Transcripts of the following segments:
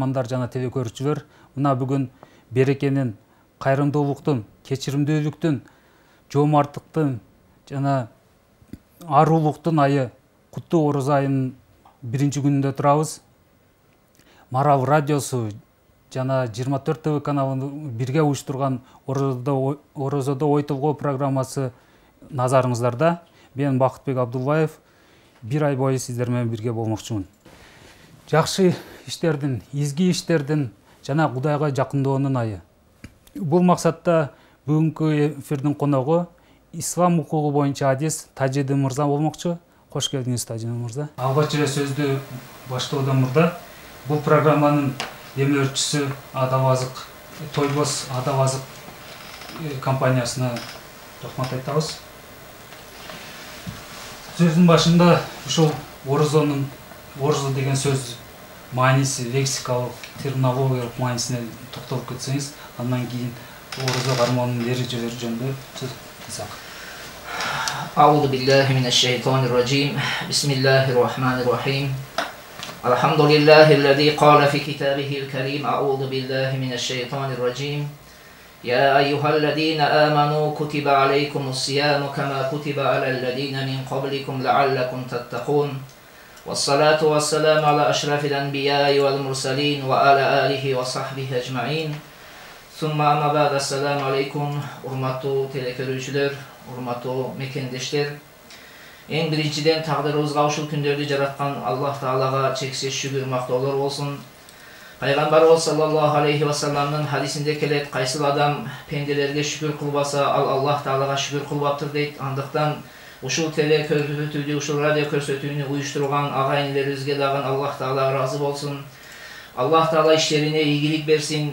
угармандар жана телекөрүүчүлөр, мына бүгүн берекенин, кайрымдуулуктун, кечиримдүүлүктүн, жоомарттыктын жана арулуктун айы куттуу Орозо айынын 1-күнүндө турабыз. Марал радиосу жана 24 ТВ каналын бирге уюштурган Орозодо ой толгоо программасы назарыңыздарда. Мен Бакытбек Абдуллаев 1 ай бою сиздер менен бирге болмокчумун. Жакшы иштердин, изги иштердин жана Кудайга жакындоонун айы. Бул максатта бүгүнкү эфирдин коногу ислам укугу боюнча адис Тажидин мырза болмокчу. Кош келдиңиз, Тажидин мырза. Алгач эле сөздү баштоодон мурда бул программанын демөөрчүсү Адабазык, Тойбос Адабазык компаниясына рахмат айтабыз. Сөздүн башында ушул Орозо деген сөз мааниси, лексикалык, терминологиялык маанисине токтолуп кетсеңиз, андан кийин Орозо кармоонун эрежелери жөнүндө сөз кылсак. Аузу биллахи минеш-шейтонир раджим. Бисмиллахир-рахманир-рахим. Алхамдулиллахиллази кала фи китабихил карим. Аузу биллахи минеш-шейтонир раджим. يا أيها الذين آمنوا كتب عليكم الصيام كما كتب على الذين من قبلكم لعلكم تتقون والصلاة والسلام على أشرف الأنبياء والمرسلين وعلى آله وصحبه أجمعين ثم أما بعد السلام عليكم урматтуу телекөрүүчүлөр, урматтуу мекендештер. Эң биринчиден тагдырыбызга ушул күндөрдү жараткан Аллах Таалага чексиз шүгүр мактоолор болсун. Пайгамбарыбыз саллаллаху алейхи ва салламдын хадисинде келет, кайсыл адам пенделерге шүгүр кылбаса, ал Аллах Таалага шүгүр кылбаптыр дейт. Андыктан ушул телекөрсөтүүдү, ушул радио көрсөтүүнү уюштурган агайындарыбызга дагы Аллах Таала ыраазы болсун. Аллах Таала иштерине ийгилик берсин,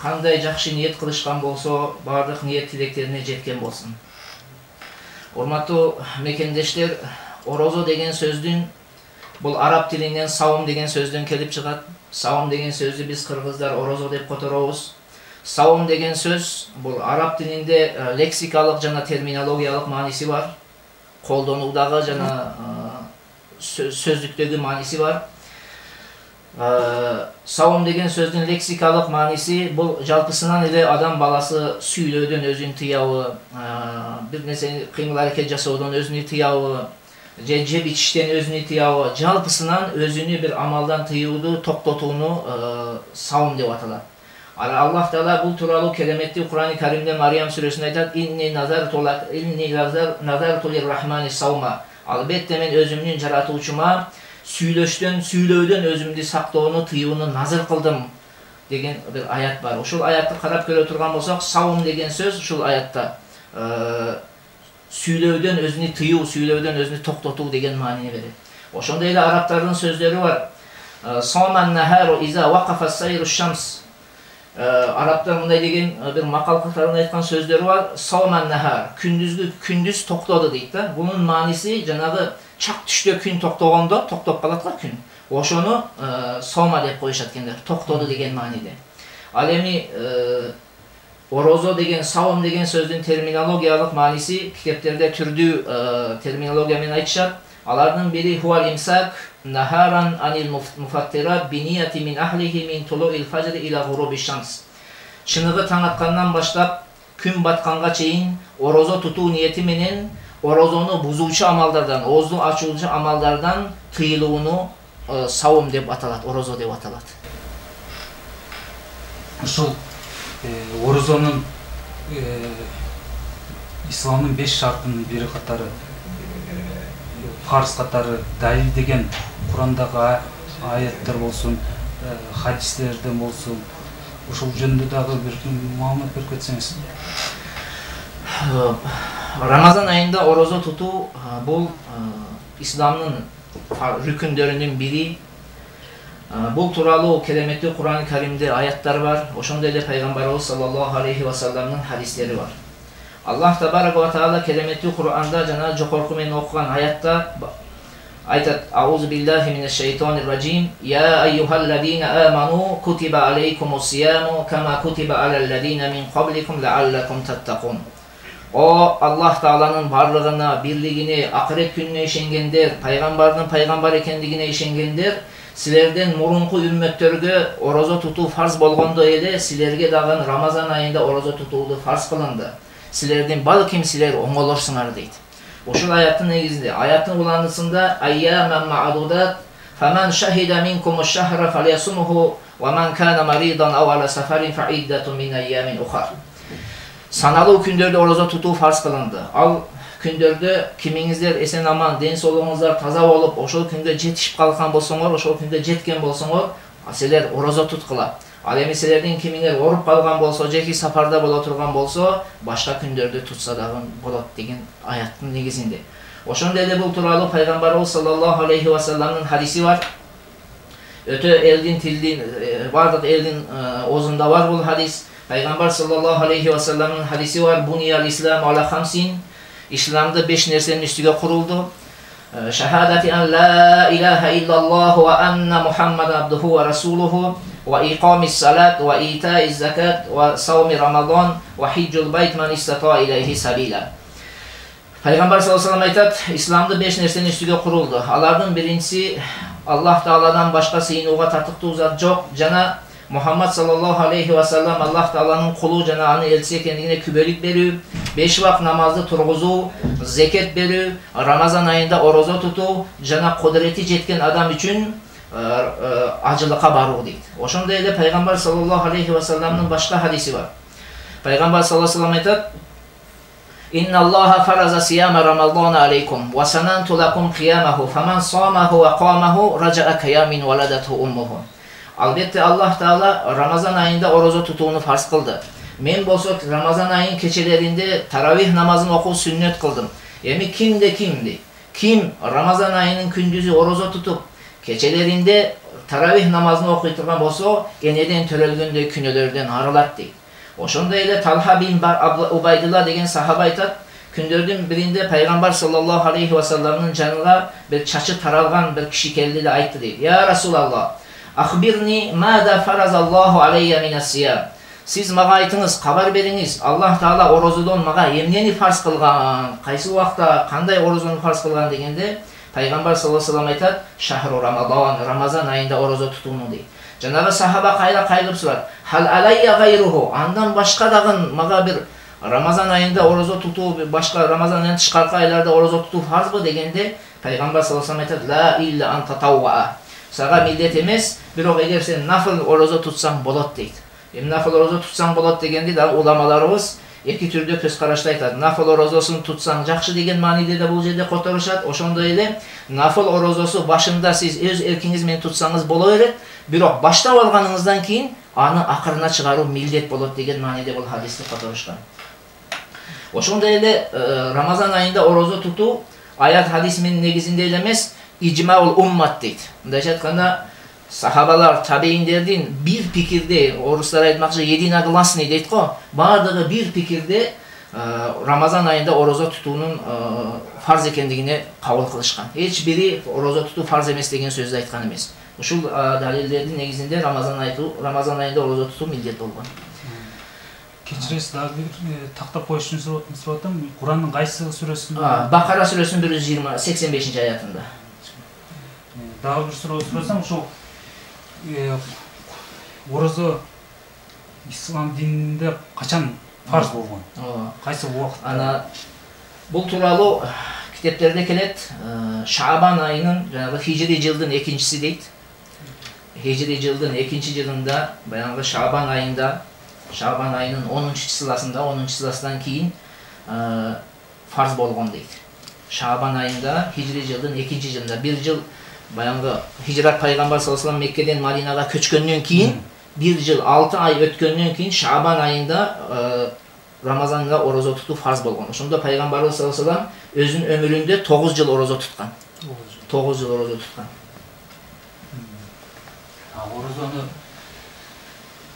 кандай жакшы ниет кылышкан болсо, бардык ниет тилектерине жеткен болсун. Урматтуу мекендештер, Орозо деген сөздүн бул араб тилинен саум деген сөздөн келип чыгат. Саум деген сөздү биз кыргыздар орозо деп которобуз. Саум деген сөз бул араб тилинде лексикалык жана терминологиялык мааниси бар. Колдонуудагы жана сөздүктөгү мааниси бар. Саум деген сөздүн лексикалык мааниси бул жалпысынан эле адам баласы сүйлөөдөн өзүн тыябы, бир нерсени кыймыл аракет жасоодон өзүн тыябы, жеп ичиштен өзүн тыябы, жалпысынан өзүнү бир амалдан тыюуду, токтотууну саум деп аталат. Аллах Таала бул тууралуу кереметтүү Кур'ан-ы Каримде Мариям сүрөсүндө айтат: "Инни назарту лир-рахмани саума." Албетте мен өзүмдүн жаратуучума сүйлөөдөн өзүмдү сактоону, тыюуну назыр кылдым деген бир аят бар. Ушул аятты карап көрө турган болсок, саум деген сөз ушул аятта сүйлөөдөн өзүнү тыюу, сүйлөөдөн өзүнү токтотуу деген маанини берет. Ошондой эле арабтардын сөздөрү бар. Саман нахару иза вакафа сайру шамс. Арабтар мындай деген бир макал катарында айткан сөздөрү бар. Саман нахар, күндүз токтоду дейт да. Бунун мааниси жанагы чак түштө күн токтогондо, токтоп калат го күн. Ошону сома деп коюшат экендер, токтоду деген мааниде. Ал эми Орозо деген, саум деген сөздүн терминологиялык мааниси китептерде түрдүү терминология менен айтышат. Алардын бири хуал имсак нахаран анил муфаттират бинияти мин ахлихи мин тулуил фажри ила гуруби шамс. Чыныгы таң аткандан баштап күн батканга чейин орозо тутуу ниети менен орозону бузуучу амалдардан, оозду ачуучу амалдардан тыйылууну саум деп аталат, орозо деп аталат. Ушул Орозонун исламдын 5 шартынын бири катары, фарз катары далилдеген Курандагы аяттар болсун, хадистерден болсун, ушул жөнүндө дагы бир маалымат берип кетсеңиз. Рамазан айында орозо тутуу бул исламдын рүкүндөрүнүн бири. Бул тууралуу кереметтүү Кур'ан-ы Каримде аяттар бар. Ошондой эле пайгамбарыбыз саллаллаху алейхи ва салламдын хадистери бар. Аллах табарак ва таала кереметтүү Кур'анда жана жокорку менен окуган аятта айтат: "Аузу биллахи минеш-шейтонир раджим. Я айюхаллазина аману кутиба алейкумус-сияму кама кутиба алаллазина мин кабликум лааллакум таттакун." О Аллах Тааланын барлыгына, бирлигине, акырет күнүнө ишенгендер, пайгамбардын пайгамбар экендигине ишенгендер, Силерден мурунку үммөттөргө орозо тутуу фарз болгондой эле силерге дагы Рамазан айында орозо тутууду фарз кылынды. Силерден балким силер оңолорсуңар дейт. Ошол аяттын негизинде, аяттын уланысында айяман ма'дудат фаман шахида минкум аш-шахра фалясумху ва ман кана маридан ав ала сафарин фаиддату мин айямин ухар. Саналуу күндөрдө орозо тутуу фарз кылынды. Ал күндөрдө кимиңиздер эсен аман, ден соолугуңуздар таза болуп, ошол күнгө жетишип калган болсоңор, ошол күнгө жеткен болсоңор, силер орозо туткула. Ал эми силердин кимиңер оруп калган болсо, жеки сапарда боло турган болсо, башка күндөрдө тутса дагы болот деген аяттын негизинде. Ошондой эле бул тууралуу пайгамбарыбыз саллаллаху алейхи ва салламдын хадиси бар. Өтө элдин тилдин, бардык элдин оозунда бар бул хадис. Пайгамбар саллаллаху алейхи ва салламдын хадиси бар. Буниял ислам ала хамсин. İslam'da 5 nersenin üstüge kuruldu. Şehadeti en la ilahe illallah ve enne Muhammed abduhu ve rasuluhu ve ikamis salat ve itaiz zakat ve savmi Ramazan ve hiccul bayt men istata ileyhi sabila. Peygamber sallallahu aleyhi ve sellem aytat, İslam'da 5 nersenin üstüge kuruldu. Alardan birincisi Allah Teala'dan başka sığınууга татыктуу zat yok. Jana Muhammed sallallahu aleyhi ve sellem Allah Teala'nın kulu jana anı elçisi ekenligine kübölük berүү, 5 vakt namazды turguzuu, zeket berүү, Ramazan ayında orozo tutuu, jana kudreti jetken adam üçün acılıkka barуу deydi. Oşondoy эле Peygamber sallallahu aleyhi ve sellem'nin başka hadisi var. Peygamber sallallahu aleyhi ve sellem aytat: İnna Allaha faraza siyama Ramazana aleykum ve sanantu lakum qiyamahu faman samahu ve qamahu raja'a kayamin waladatuhu ummuhu. Albatta Allah Teala Ramazan ayında orozo tutuunu farz kıldı. Men bolsok Ramazan ayının keçelerinde taravih namazını okul sünnet kıldım. Emi kimdi? Kim Ramazan ayının kündüzü orozo tutup keçelerinde taravih namazını okuyturgan bolso eneden törölgöndöy күнөлөрдөн arılat deydi. Oşonda ele Talha bin Ubaydullah degen sahaba aytat, kündördün birinde Peygamber sallallahu aleyhi ve sellem'nin janına bir çaçı taralgan bir kişi keldi de aytты deydi. Ya Resulallah, akhbirni mada farazallahu aleyya minas-siyam. Siz maga aytыңыз, kabar beriңiz. Allah Taala orozodon maga emнени farz kılgan, kayсы убакта кандай orozonu farz kılgan degende Peygamber sallallahu aleyhi ve sellem aytat, şahru Ramazan, Ramazan ayında orozo tutuunu deydi. Janagı sahaba kaylıp sorar. Hal alayya gayruhu. Andan başka dagın maga bir Ramazan ayında orozo tutuu, başka Ramazan ayının tışkarkı aylarda orozo tutuu farz mı degende Peygamber sallallahu aleyhi ve sellem aytat, la illa an tatawwa. Saga millet emes, birok eger sen nafıl orozo tutsan bolot deydi. Nafıl orozo tutsan bolot degende de ulamalarımız iki türlü köz karaşta aytadi. Nafıl orozosunu tutsan jakşı degen manide de bul jerde kotoruşat. Oşondoy ele nafıl orozosu başında siz öz erkiңiz menен tutsanız bolo berет. Бирок баштап алганыңыздан кийин аны акырына чыгаруу милдет болот деген маанide бул хадисти которушкан. Ошондой эле Рамазан айында орозо тутуу аят хадис менен негизинде эле эмес, ижмаул уммат дейт. Мындайча айтканда сахабалар, табейиндердин бир пикирде, орустар айтмакчы единогласный дейт го, бардыгы бир пикирде Ramazan ayında orozo tutuunun farz ekendигине кабыл кылышкан. Эч бири orozo tutuu farz эмес деген сөздү айткан эмес. Ушул далилдердин негизинде Ramazan ayında orozo tutuu милдет болгон. Кечиресиз, дагы бир тактап коюш үчүн сурап атам. Куранын кайсы сүрөсүндө? Бакара сүрөсүнүн 185 аятында. Дагы бир суроо сурасам, ушул орозо ислам дининде качан farz болгон? Кайсы убакытта? Ана бул тууралуу китептерде келет. Шабан айынын, жанагы хижри жылдын 2-чиси дейт. Hicri жылдын 2-ci жылында, баягы Шабан айында, Шабан айынын 10-чы числасында, 10-чы числасынан кийин farz болгон дейт. Шабан айында, Hicri жылдын 2-ci жылында, 1 жыл баягы Hicrat пайгамбар саллаллаху алейхи Меккеден Мадинага көчкөндөн кийин, 1 жыл 6 ай өткөндөн кийин Шабан айында Ramazanda orozo tutuu farz болгон. Ошондо пайгамбарыбыз саллаллаху алейхи вассалам өзүнүн өмүрүндө 9 жыл ороzo туткан. 9 жыл ороzo туткан. Orozonu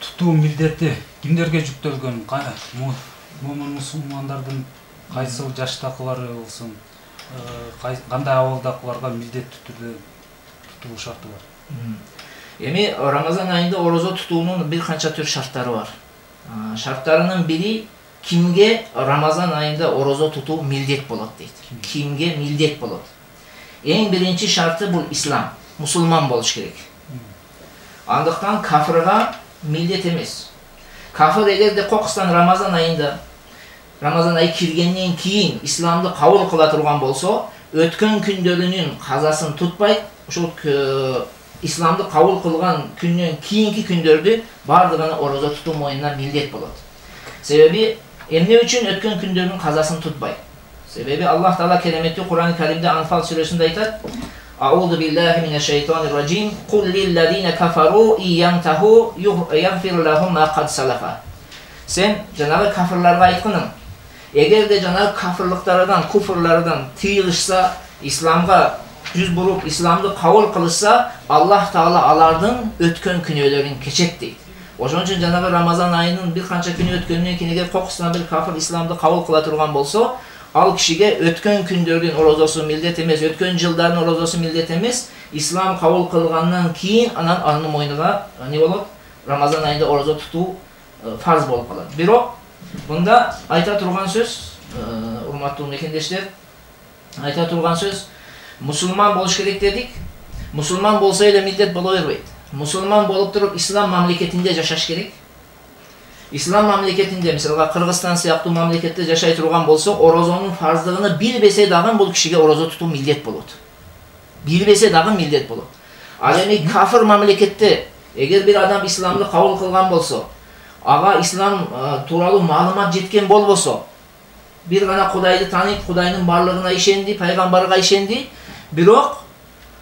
tutуу милдети кимдерге жүктөлгөн? Мумин мусулмандардын кайсы жаштакылары болсун, кандай абалдакыларга милдеттүү түрдө тутуу шарты бар? Эми Рамазан айында орозо тутуунун бир канча түр шарттары бар. Шарттарынын бири кимге Рамазан айында орозо тутуу милдет болот дейт. Кимге милдет болот? Эң биринчи шарты бул ислам, мусулман болуш керек. Андыктан кафырга милдет эмес. Кафыр эгерде кокустан Рамазан айында, Рамазан айы киргенден кийин исламды кабыл кыла турган болсо, өткөн күндөрүнүн казасын тутпайт, ошол исламды кабыл кылган күндөн кийинки күндөрдү бардыгына орозо тутуу мойнуна милдет болот. Себеби эмне үчүн өткөн күндөрдүн казасын тутпайт? Себеби Аллах Таала кереметтүү Кур'ан-ы Каримде Анфал сүрөсүндө айтат: Аузу биллахи минеш-шайтанир ражим. Кул лиллазина кафару иянтаху ягфир лахум ма кад салафа. Сен жанагы кафырларга айткының, эгерде жанагы кафырлыктардан, куфрлардан тыйылышса, исламга жүз буруп, исламды кабыл кылышса, Аллах Таала алардын өткөн күнөөлөрүн кечет дейт. Ошон үчүн жанагы Рамазан айынын бир канча күнү өткөндөн кийин эгер кокусунан бир кафыр исламды кабыл кыла турган болсо, ал кишиге өткөн күндөрдүн орозосу милдет эмес, өткөн жылдардын орозосу милдет эмес, ислам кабыл кылгандан кийин анан анын мойнуна не болот? Рамазан айында орозо тутуу фарз болуп калат. Бирок мында айта турган сөз, урматтуу мекендештер, айта турган сөз, мусулман болуш керек дедик. Мусулман болсо эле милдет боло бербейт. Мусулман болуп туруп ислам мамлекетинде жашаш керек. Ислам мамлекетинде, мисалга Кыргызстан сыяктуу мамлекетте жашай турган болсо, орозонун фарздыгын билбесе дагы бул кишиге орозо тутуу милдет болот. Билбесе дагы милдет болот. Ал эми кафыр мамлекетте эгер бир адам исламды кабыл кылган болсо, ага ислам тууралуу маалымат жеткен болбосо, бир гана Кудайды тааныйт, Кудайдын барлыгына ишенди, пайгамбарга ишенди, бирок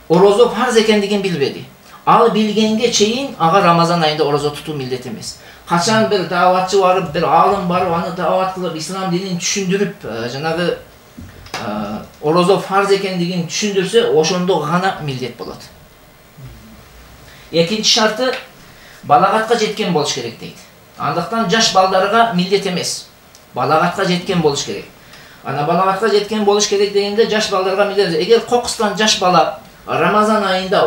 орозо фарз экендигин билбеди. Ал билгенге чейин ага Рамазан айында орозо тутуу милдет эмес. Качан бир дааватчы барып, бир алым барып, аны даават кылып, ислам динин түшүндүрүп, жанагы орозо фарз экендигин түшүндүрсө, ошондо гана милдет болот. Экинчи шарты балагатка жеткен болуш керек дейт. Андыктан жаш балдарга милдет эмес, балагатка жеткен болуш керек. Ана балагатка жеткен болуш керек дегенде жаш балдарга милдет. Эгер кокустан жаш бала Рамазан айында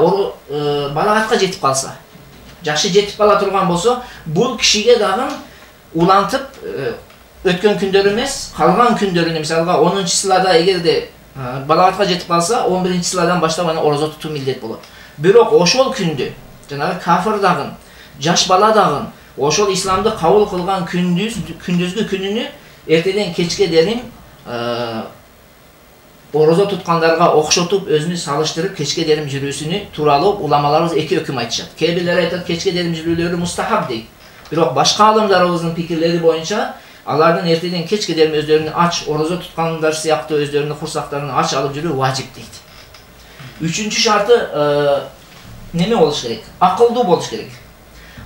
балагатка жетип калса, жакшы жетип кала турган болсо, бул кишиге дагы улантып өткөн күндөр эмес, калган күндөрүнү, мисалга 10-сылада эгерде балагатка жетип калса, 11-сыладан баштап аны орозо тутуу милдет болот. Бирок ошол күндү, жанагы кафыр дагы, жаш бала дагы ошол исламды кабыл кылган күндүзгү күнүнү эртеден кечке дерин орозо туткандарга окшотуп, өзүнү салыштырып, кечке дерим жүрүүсүнү тууралуу уламаларыбыз эки өкүм айтышат. Кээ бирлер айтат, кечке дерим жүрүүлөрү мустахаб дейт. Бирок башка алымдарыбыздын пикирлери боюнча, алардын эртеден кечке дерим өздөрүнү ач, орозо туткандар сыяктуу өздөрүнүн курсактарын ач алып жүрүү важип дейт. Үчүнчү шарты неме болуш керек? Акылдуу болуш керек.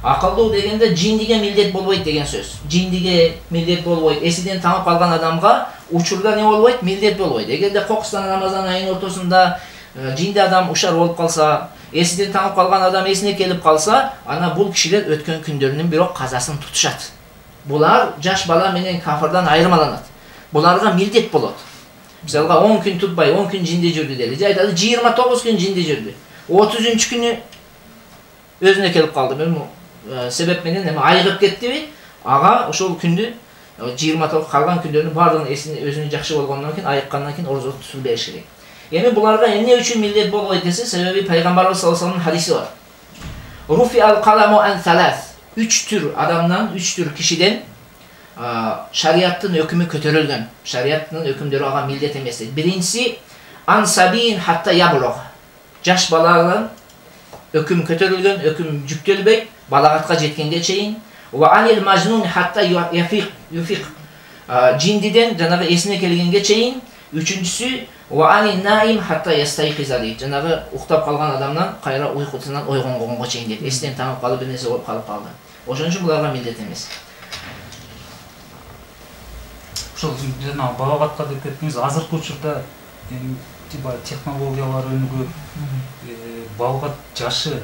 Акылдуу дегенде жиндиге милдет болбойт деген сөз. Жиндиге милдет болбойт. Эсиден таңып калган адамга учурда не болбойт? Милдет болбойт. Эгерде кокустан Рамазан айынын ортосунда жинди адам ушар болуп калса, эсиден таңып калган адам эсине келип калса, ана бул кишилер өткөн күндөрүнүн бирок казасын тутушат. Булар жаш бала менен кафырдан айырмаланат. Буларга милдет болот. Мисалга 10 күн тутпай, 10 күн жинди жүрдү дейли. Же айтады 29 күн жинди жүрдү. 30-күнү өзүнө келип калды. Себеп менен эми айыгып кеттиби? Ага ошол күндү 29 калган күндөрүнүн бардыгын өзүнүн жакшы болгондон кийин, айыккандан кийин орозо тутуп бериш керек. Эми буларга эмне үчүн милдет болбойт десе, себеби пайгамбарыбыз саллаллаху алейхи хадиси бар. Руфи ал-каламу ан салас. 3 түр адамдан, 3 түр кишиден шариаттын өкүмү көтөрүлгөн. Шариаттын өкүмдөрү ага милдет эмес. Биринчиси ан сабин хатта яблог. Жаш баладан өкүм көтөрүлгөн, өкүм жүктөлбөйт, балагатка жеткенге чейин. Ва анил мажнун хатта юфик. Жиндиден жанагы эсине келгенге чейин. Үчүнчүсү ва анил наим хатта ястайқиза дейт. Жанагы уктап калган адамдан кайра уйкусунан ойгонгонго чейин дейт. Эсинен таңып калып, бир нерсе болуп калды. Ошон үчүн буларга милдет эмес. Ошол жана балагатка деп кеттиңиз, азыркы учурда типа технологиялар өнүгүп, балагат жашы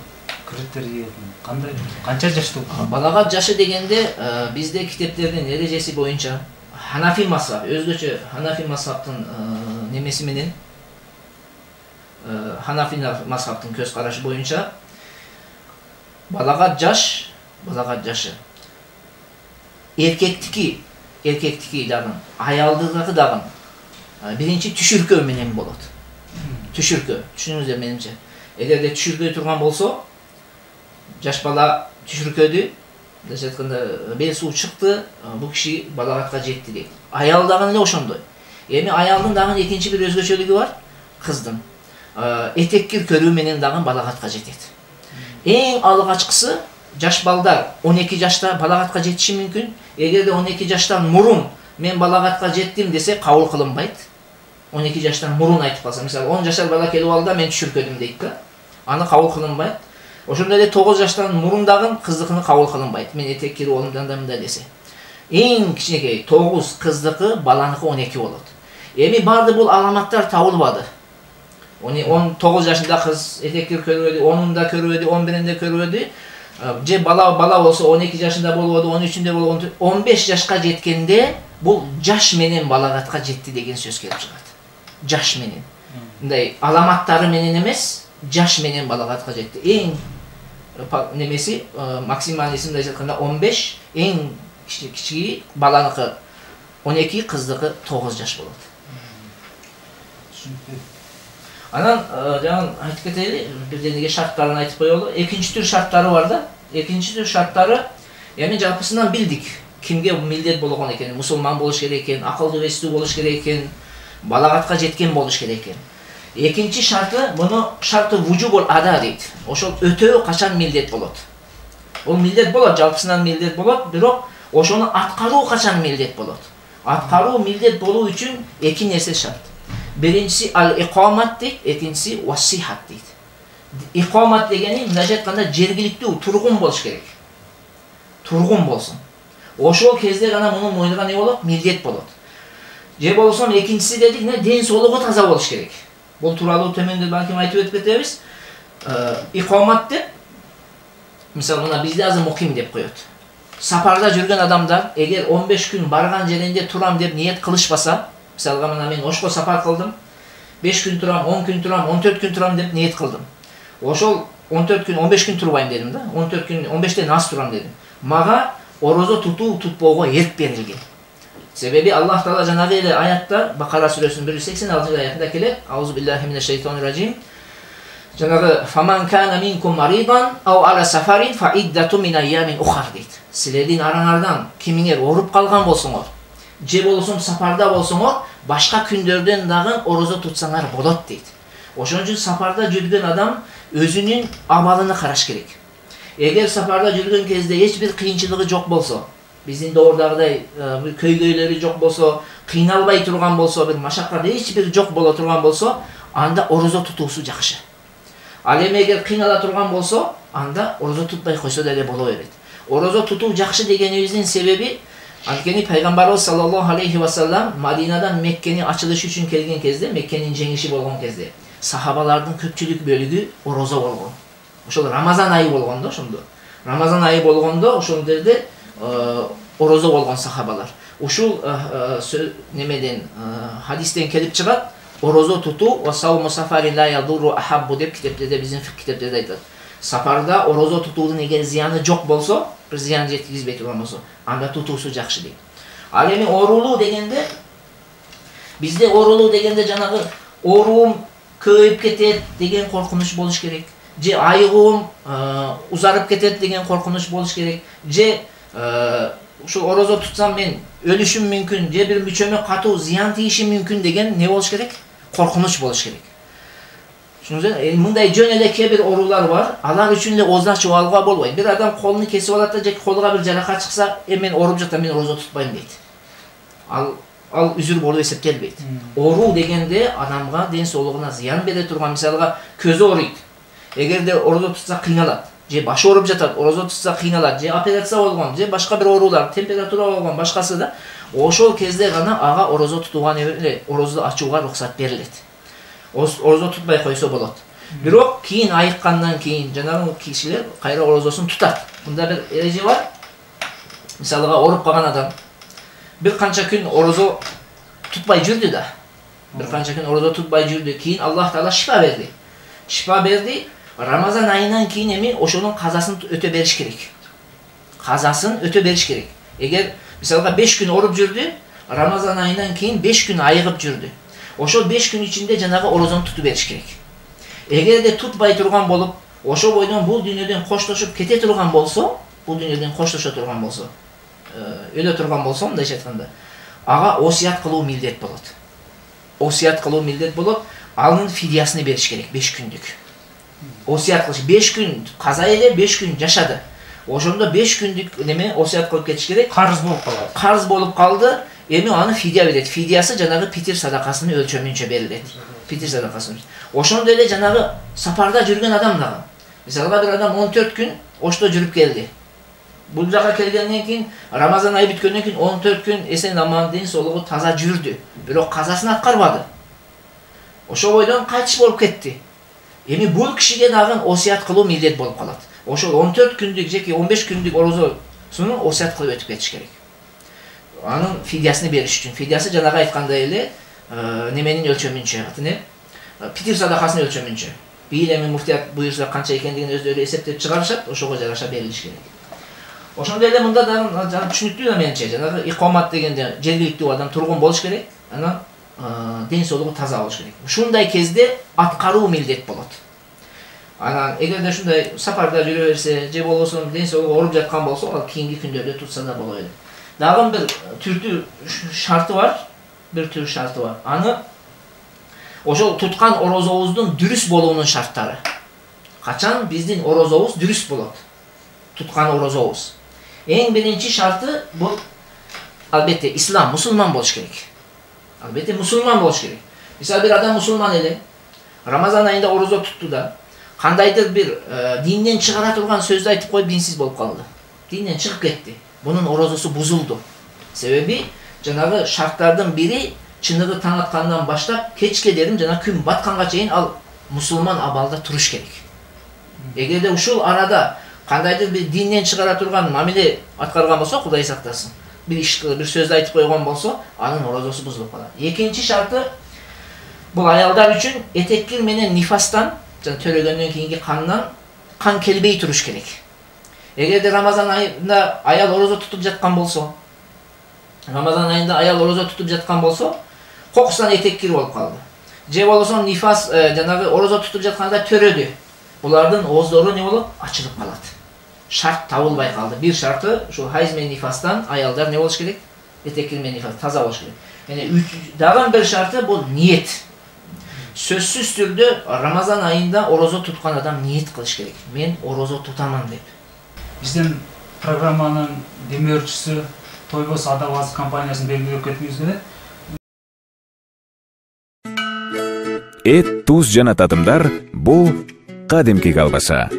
критерий кандай, канча жаштуу? Балагат жашы дегенде бизде китептердин эрежеси боюнча Ханафи мазхаб, өзгөчө Ханафи мазхабтын немеси менен Ханафи мазхабтын көз карашы боюнча балагат жашы эркектики дагы, аялдыгы дагы биринчи түшүркө менен болот. Түшүркө, түшүнүңүздөр менимче. Эгерде түшүркө турган болсо, жаш бала түшүркөдү, мындайча айтканда бел суу чыкты, бул киши балагатка жетти дейт. Аял дагы эле ошондой. Эми аялдын дагы экинчи бир өзгөчөлүгү бар, кыздын. Этеккир көрүү менен дагы балагатка жетет. Эң алгачкысы жаш балдар 12 жашта балагатка жетиши мүмкүн. Эгерде 12 жаштан мурун мен балагатка жеттим десе кабыл кылынбайт. 12 жаштан мурун айтып калса, мисалы 10 жашар бала келип алды да мен түшүркөдүм дейт да. Аны кабыл кылынбайт. Ошондой эле 9 жаштан мурун дагы кыздыкыны кабыл кылынбайт. Мен этек кирип олумдан да мындай десе. Эң кичинекей 9 кыздыкы, баланыкы 12 болот. Эми барды бул аламаттар табылбады. 19 жашында кыз этек кирип көрбөдү, 10-унда көрбөдү, 11-инде көрбөдү. Же бала болсо 12 жашында болбоду, 13-үндө болбоду, 15 жашка жеткенде бул жаш менен балагатка жетти деген сөз келип чыгат. Жаш менен. Мындай аламаттары менен эмес, жаш менен балагатка жетти. Эң немеси максималиси мындайча айтканда 15, эң кичиги баланыкы 12, кыздыкы 9 жаш болот. Анан жаңы айтып кетели, бирденеге шарттарын айтып коелу. Экинчи түр шарттары бар да. Экинчи түр шарттары эми жалпысынан билдик. Кимге милдет болгон экен? Мусулман болуш керек экен, акылдуу эстүү болуш керек экен, балагатка жеткен болуш керек экен. Экинчи шарты, муну шарты вужубул ада дейт. Ошол өтөө качан милдет болот? Ол милдет болот, жалпысынан милдет болот, бирок ошону аткаруу качан милдет болот? Аткаруу милдет болуу үчүн эки нерсе шарт. Биринчиси ал-иқомат дейт, экинчиси васихат дейт. Иқомат дегени мындайча айтканда жергиликтүү тургун болуш керек. Тургун болсун. Ошол кезде гана мунун мойнуна не болот? Милдет болот. Же болсо экинчиси дедик, ден соолугу таза болуш керек. Бул тууралуу төмөндө балким айтып өтүп кетебиз. Иқомат деп, мисалы мына бизде азыр муким деп коет. Сапарда жүргөн адамдар эгер 15 күн барган жеринде турам деп ниет кылышпаса, мисалга мына мен Ошко сапар кылдым, 5 күн турам, 10 күн турам, 14 күн турам деп ниет кылдым. Ошол 14 күн, 15 күн турбайм дедим да, 14 күн, 15ден аз турам дедим. Мага орозо тутуу, тутпоого эрк берилген. Себеби Аллах Таала жанагы эле аятта Бакара сүрөсүнүн 186-аятында келет. Аузу биллахи минеш шайтанир ражим. Жанагы фаман кана минкум маридан ау ала сафарин фа иддату мин айямин ухар дейт. Силердин араңардан кимиңер ооруп калган болсоңор, же болсо сапарда болсоңор, башка күндөрдөн дагы орозо тутсаңар болот дейт. Ошон үчүн сапарда жүргөн адам өзүнүн абалына караш керек. Эгер сапарда жүргөн кезде эч бир кыйынчылыгы жок болсо, биздин доордагыдай көйгөйлөрү жок болсо, кыйналбай турган болсо, бир машаккат эч бир жок боло турган болсо, анда орозо тутуусу жакшы. Ал эми эгер кыйнала турган болсо, анда орозо тутпай койсо деле боло берет. Орозо тутуу жакшы дегенибиздин себеби, анткени пайгамбарыбыз саллаллаху алейхи ва саллам Мадинадан Меккени ачылыш үчүн келген кезде, Меккенин жеңиши болгон кезде, сахабалардын көпчүлүк бөлүгү орозо болгон. Ошол Рамазан айы болгондо, ошондо. Рамазан айы болгондо ошол жерде орозо болгон сахабалар. Ушул немеден хадистен келип чыгат, орозо тутуу ва сауму сафарин ла ядуру ахаббу деп китептерде, биздин фик китептерде айтат. Сапарда орозо тутуудун эгер зыяны жок болсо, бир зыян жеткизбей турган болсо, анда тутуусу жакшы дейт. Ал эми оорулуу дегенде, бизде оорулуу дегенде жанагы ооруум көбөйүп кетет деген коркунуч болуш керек. Же айыгуум узарып кетет деген коркунуч болуш керек. Же ушул орозо тутсам мен өлүшүм мүмкүн, же бир мүчөмө катуу зыян тийиши мүмкүн деген не болуш керек? Коркунуч болуш керек. Мындай жөн эле кээ бир оорулар бар, алар үчүн эле ооздон ачып алууга болбойт. Бир адам колуну кесип алат да, же колуга бир жаракат чыкса, мен ооруп жатам, мен орозо тутпайм дейт. Ал үзүр болуп эсептелбейт. Ооруу дегенде адамга ден соолугуна зыян бере турган, мисалга көзү ооруйт. Эгерде орозо тутса кыйналат, же башы ооруп жатат, орозо тутса кыйналат, же операция болгон, же башка бир оорулар, температура болгон, башкасы да, ошол кезде гана ага орозо тутууга эле, орозду ачууга уруксат берилет. Орозо тутпай койсо болот. Бирок кийин айыккандан кийин жанагы кишилер кайра орозосун тутат. Мында бир эреже бар. Мисалга ооруп калган адам бир канча күн орозо тутпай жүрдү да. Бир канча күн орозо тутпай жүрдү. Кийин Аллах Таала шифа берди. Шифа берди. Рамазан айынан кийин эми ошонун казасын өтө бериш керек. Казасын өтө бериш керек. Эгер мисалга 5 күн ооруп жүрдү, Рамазан айынан кийин 5 күн айыгып жүрдү. Ошол 5 күн ичинде жанагы орозону тутуп бериш керек. Эгерде тутпай турган болуп, ошо бойдон бул дүйнөдөн коштошуп кете турган болсо, бул дүйнөдөн коштошо турган болсо, өлө турган болсо, мындайча айтканда, ага осуят кылуу милдет болот. Осуят кылуу милдет болот, анын фидиясын бериш керек 5 күндүк. Осуят кылыш 5 күн каза эле, 5 күн жашады. Ошондо 5 күндүк неме осуят кылып кетиш керек. Карыз болуп калат. Карыз болуп калды. Эми аны фидия берет. Фидиясы жанагы питир садакасынын өлчөмүнчө берилет. Питир садакасы. Ошондой эле жанагы сапарда жүргөн адам дагы. Мисалга бир адам 14 күн Ошто жүрүп келди. Бул жака келгенден кийин Рамазан айы бүткөндөн кийин 14 күн эсен аман ден соолугу таза жүрдү. Бирок казасын аткарбады. Ошо бойдон кайтыш болуп кетти. Эми бул кишиге дагы осуят кылуу милдет болуп калат. Ошол 14 күндүк жеке 15 күндүк орозосун осуят кылып өтүп кетиш керек. Анын фидиясын бериш үчүн. Фидиясы жанагы айткандай эле неменин өлчөмүнчө, питир садакасынын өлчөмүнчө. Бийил эми муфтият буюрса канча экендигин өздөрү эсептеп чыгарышат, ошого жараша берилиш керек. Ошондой эле мында дагы түшүнүктүү да менимче, жанагы икомат дегенде жергиликтүү адам тургун болуш керек, анан ден соолугу таза болуш керек. Ушундай кезде аткаруу милдет болот. Анан эгерде ушундай сапарда жүрө берсе, же болбосо ден соолугу ооруп жаткан болсо, ал кийинки күндөрдө тутса да болот эле. Дагы бир түрдүү шарты бар, Аны ошол туткан орозобуздун дүрүс болуунун шарттары. Качан биздин орозобуз дүрүс болот? Туткан орозобуз. Эң биринчи шарты бул албетте ислам, мусулман болуш керек. Албетте мусулман болуш керек. Мисалы бир адам мусулман эле, Рамазан айында орозо тутту да, кандайдыр бир динден чыгара турган сөздү айтып коюп динсиз болуп калды. Динден чыгып кетти. Бунун орозосу бузулду. Себеби жанагы шарттардын бири чыныгы таң аткандан баштап кечке дедим, жана күн батканга чейин ал мусулман абалда туруш керек. Эгерде ушул арада кандайдыр бир динден чыгара турган мамиле аткарган болсо, Кудай сактасын, бир иш кылып, бир сөздү айтып койгон болсо, анын орозосу бузулуп калат. Экинчи шарты бул аялдар үчүн этеккир менен нифастан, жана төрөгөндөн кийинки кандан кан келбей туруш керек. Эгерде Рамазан айында аял орозо тутуп жаткан болсо, кокусунан этеккир болуп калды. Же болбосо нифас жанагы орозо тутуп жатканда төрөдү. Булардын ооздору не болот? Ачылып калат. Шарт табылбай калды. Бир шарты ушул хайз менен нифастан аялдар не болуш керек? Этеккир менен нифас таза болуш керек. Яны дагы бир шарты бул ниет. Сөзсүз түрдө Рамазан айында орозо туткан адам ниет кылыш керек. Мен орозо тутамын деп. Биздин программанын демөөрчүсү Тойбос Адабаз компаниясын белгилеп кеткибиз келет. Эт, туз жана татымдар бул кадимки колбаса.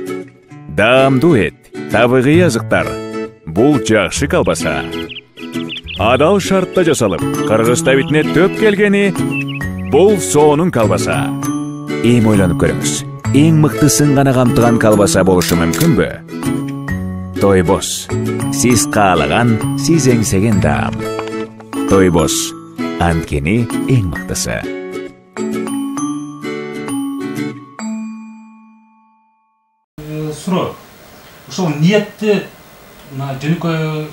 Даамдуу эт, табигый азыктар. Бул жакшы колбаса. Адал шартта жасалып, Кыргызста битине төп келгени бул соонун колбаса. Эми ойлонуп көрүңүз. Эң мыктысын гана камтыган колбаса болушу мүмкүнбү? Тойбос. Сиз каалаган, сиз эңсеген даам. Тойбос. Анткени эң мыктысы. Суроо. Ошол ниетти жөнөкөй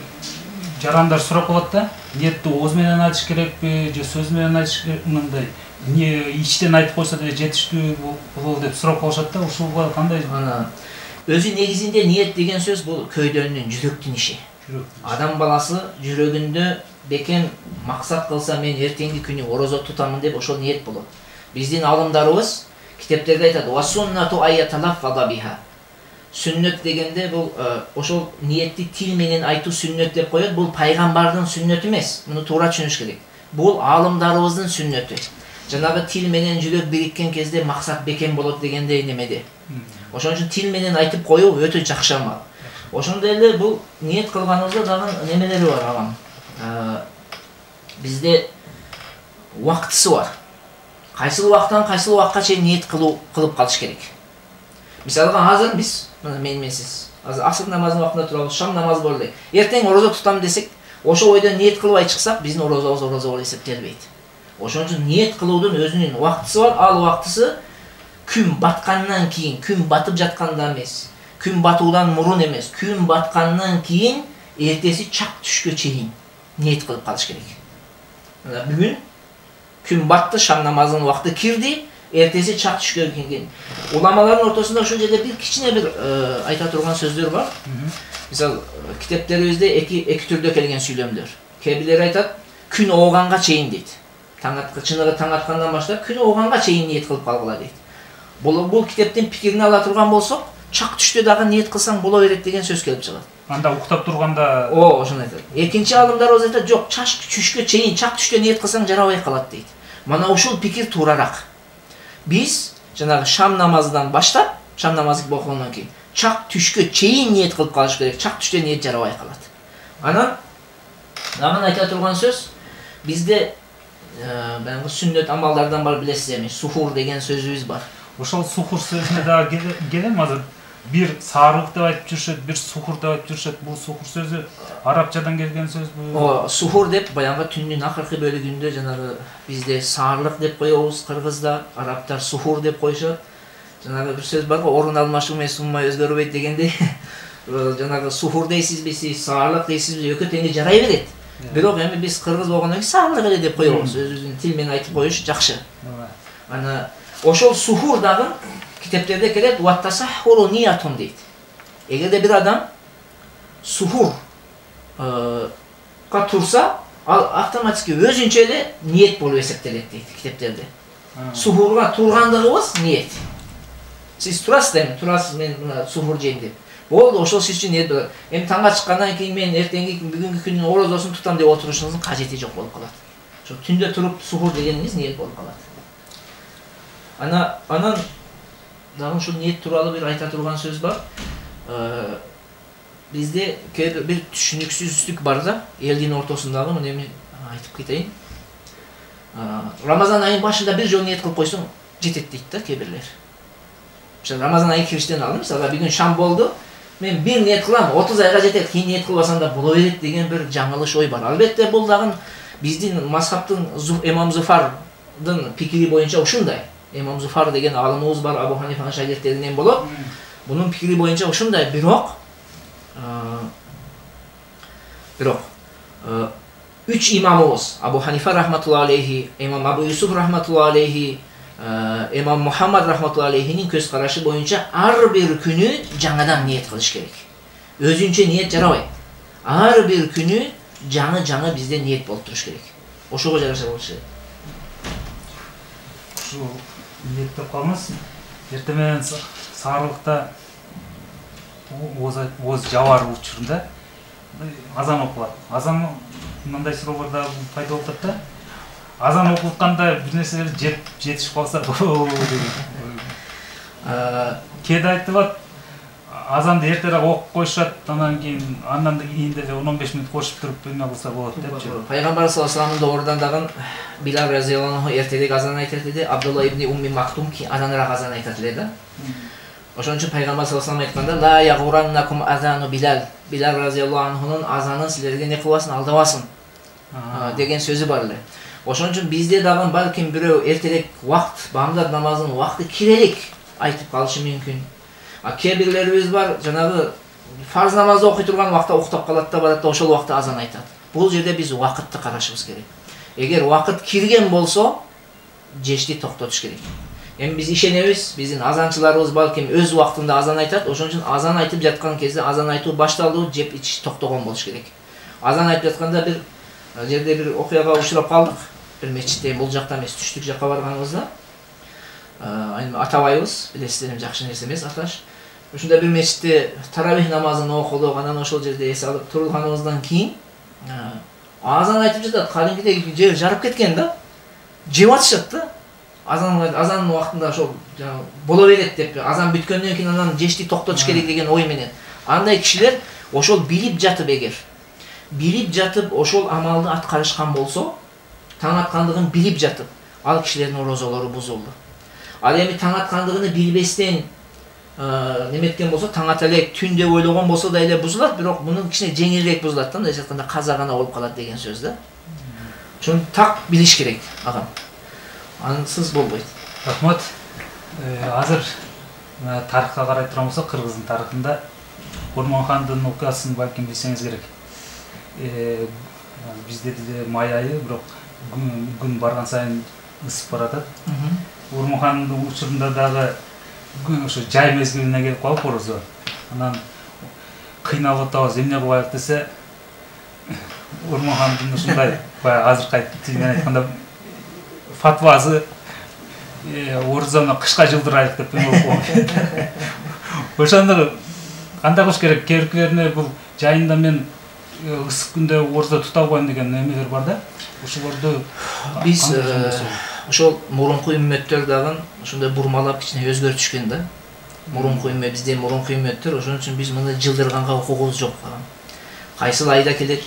жарандар сурап калат да. Ниетти ооз менен айтыш керекпи, же сөз менен айтыш керекпи, мындай ичтен айтып койсо да жетиштүү болобу деп сурап калышат да. Ушуга кандай? Өзү негизинде ниет деген сөз бул көйдөнүн, жүрөктүн иши. Адам баласы жүрөгүндө бекем максат кылса, мен эртеңки күнү орозо тутамын деп ошол ниет болот. Биздин алымдарыбыз китептерде айтат: "Ва суннату айяталаффаза биха". Сүннөт дегенде бул ошол ниетти тил менен айтуу сүннөт деп коет. Бул пайгамбардын сүннөтү эмес. Муну туура түшүнүш керек. Бул алымдарыбыздын сүннөтү. Жанагы тил менен жүрөк бириккен кезде максат бекем болот дегендей немеде. Ошон үчүн тил менен айтып коюу өтө жакшы амал. Ошондой эле бул ниет кылганыбызда дагы немелери бар агам. Бизде убактысы бар. Кайсыл убактан кайсыл убакка чейин ниет кылып калыш керек. Мисалга азыр биз, мен сиз азыр асыр намазынын убактында турабыз, шам намазы болду. Эртең орозо тутам десек, ошол ойдон ниет кылбай чыксак, биздин орозобуз болуп эсептелбейт. Ошон үчүн ниет кылуудун өзүнүн убактысы бар. Ал убактысы күн баткандан кийин, күн батып жатканда эмес, күн батуудан мурун эмес, күн баткандан кийин эртеси чак түшкө чейин ниет кылып калыш керек. Бүгүн күн батты, шам намазынын убакыты кирди, эртеси чак түшкөн келген. Уламалардын ортосунда ушул жерде бир кичине бир айта турган сөздөр бар. Мисалы китептерибизде эки түрдө келген сүйлөмдөр. Кээ бирлер айтат, күн ооганга чейин дейт. Чыныгы таң аткандан баштап күн ооганга чейин ниет кылып калгыла дейт. Бул китептин пикирин ала турган болсок, чак түштө дагы ниет кылсаң боло берет деген сөз келип чыгат. Анда уктап турганда ошону айтат. Экинчи алымдарыбыз айтат, жок, чак түшкө чейин, чак түштө ниет кылсаң жарабай калат дейт. Мана ушул пикир туурарак. Биз жанагы шам намазынан баштап, шам намазы окугандан кийин чак түшкө чейин ниет кылып калыш керек. Чак түштө ниет жарабай калат. Анан айта турган сөз бизде баягы сүннөт амалдардан бар, билесиз эми, сухур деген сөзүбүз бар. Ошол сухур сөзүнө дагы келем азыр. Бир саарык деп айтып жүрүшөт, бир сухур деп айтып жүрүшөт. Бул сухур сөзү арабчадан келген сөзбү? Сухур деп баягы түндүн акыркы бөлүгүндө жанагы бизде саарлык деп коебуз, кыргызда, арабтар сухур деп коюшат. Жанагы бир сөз бар го, орун алмашуу менен сунмай өзгөрбөйт дегендей. Жанагы сухур дейсизби, сиз саарлык дейсизби, экөө теңи жарай берет. Бирок эми биз кыргыз болгондон кийин саарлык эле деп коебуз. Өзүбүздүн тил менен айтып коюш жакшы. Ана ошол сухур дагы китептерде келет, ваттасахуру ниятун дейт. Эгерде бир адам сухур турса, ал автоматически өзүнчө эле ниет болуп эсептелет дейт китептерде. Сухурга тургандыгыбыз ниет. Сиз турасыз эми, турасыз, мен мына сухур жейм деп. Болду, ошол сиз үчүн ниет болот. Эми таңга чыккандан кийин мен эртеңки бүгүнкү күндүн орозосун тутам деп отурушуңуздун кажети жок болуп калат. Ошо түндө туруп сухур дегениңиз ниет болуп калат. Анан дагы ушул ниет тууралуу бир айта турган сөз бар. Бизде бир түшүнүксүзлүк бар да, элдин ортосундагы, мына эми айтып кетейин. Рамазан айынын башында бир жолу ниет кылып койсоң жетет дейт да кээ бирлер. Рамазан айы кириштерин алдым, мисалга бүгүн шам болду, мен бир ниет кылам, 30 айга жетет, кийин ниет кылбасам да боло берет деген бир жаңылыш ой бар. Албетте бул дагы биздин мазхабтын Имам Зуфардын пикири боюнча ушундай. Имам Зуфар деген алымыбыз бар, Абу Ханифанын шагирттеринен болот. Бунун пикири боюнча ушундай, бирок үч имамыбыз, Абу Ханифа рахматулла алейхи, имам Абу Юсуф рахматулла алейхи, имам Мухаммад рахматулла алейхинин көз карашы боюнча ар бир күнү жаңадан ниет кылыш керек. Өзүнчө ниет жарабайт. Ар бир күнү жаңы бизде ниет болуп туруш керек. Ошого жараша болуш керек. Ушул ниеттеп калмас. Эртең менен саарлыкта оз жабар учурунда азан окулат. Азан мындай суроолорда пайда болуп атат да. Азан окулганда бир нерселер жетишип калса деген. Кээде айтылат, азанды эртерээк окуп коюшат, андан кийин деле 10-15 мүнөт кошуп туруп эме кылса болот депчи. Пайгамбар саллаллаху алейхи вассаламдын доорудан дагы Билал разияллаху эртерээк азан айтат эле, Абдулла ибн Умми Мактум ананыраак азан айтат эле да. Ошон үчүн пайгамбар саллаллаху алейхи вассалам айтканда, ла ягураннакум азану Билал. Билал разияллаху анхунун азаны силерге не кылбасын, алдабасын деген сөзү бар эле. Ошон үчүн бизде дагы балким бирөө эртерээк убакыт, бамдат намазынын убакыты кирелик айтып калышы мүмкүн. Кээ бирлерибиз бар, жанагы фарз намазды окуй турган убакта уктап калат да барат да ошол убакта азан айтат. Бул жерде биз убакытты карашыбыз керек. Эгер убакыт кирген болсо, жешти токтотуш керек. Эми биз ишенебиз, биздин азанчыларыбыз балким өз убактында азан айтат, ошон үчүн азан айтып жаткан кезде азан айтуу башталды, жеп ичиш токтогон болуш керек. Азан айтып жатканда бир жерде бир окуяга учурап калдык. Бир мечитте, бул жакта эмес, түштүк жакка барганыбызда атабайбыз, билесиздер, жакшы нерсе эмес аташ. Ушунда бир мечитте таравих намазын окудук, анан ошол жерде эс алып турганыбыздан кийин азан айтып жатат, кадимкидей жер жарып кеткен да. Жеп атышат да. Азандын убактында ошол боло берет деп, азан бүткөндөн кийин анан жешти токтотуш керек деген ой менен. Андай кишилер ошол билип жатып, эгер билип жатып ошол амалды аткарышкан болсо, таң аткандыгын билип жатып, ал кишилердин орозолору бузулду. Ал эми таң аткандыгын билбестен неметкен болсо, таң ата элек түн деп ойлогон болсо да эле бузулат, бирок мунун кичине жеңилирээк бузулат да, мындайча айтканда каза гана болуп калат деген сөз да. Ошону так билиш керек, агам. Ансыз болбойт. Рахмат. Азыр тарыхка карай турган болсок, Кыргыздын тарыхында Ормонхандын окуясын балким билсеңиз керек. Бизде деле май айы, бирок күн барган сайын ысып баратат. Урмахандын учурунда дагы ошо жай мезгилине келип калып орозо. Анан кыйналып атабыз, эмне кылайык десе, Урмахандын ушундай баягы азыркы тилмен айтканда фатвасы орозону кышка жылдырайлык деп ойлоп. Ошондо кандай кылыш керек? Керкилерине бул жайында мен ысык күндө орозо тута албайм деген эмелер бар да. Ошолорду биз ошол мурунку үммөттөр дагы ошондой бурмалап кичине өзгөртүшкөн да. Мурунку үммөт, бизден мурунку үммөттөр, ошон үчүн биз мындай жылдырганга укугубуз жок. Кайсыл айда келет,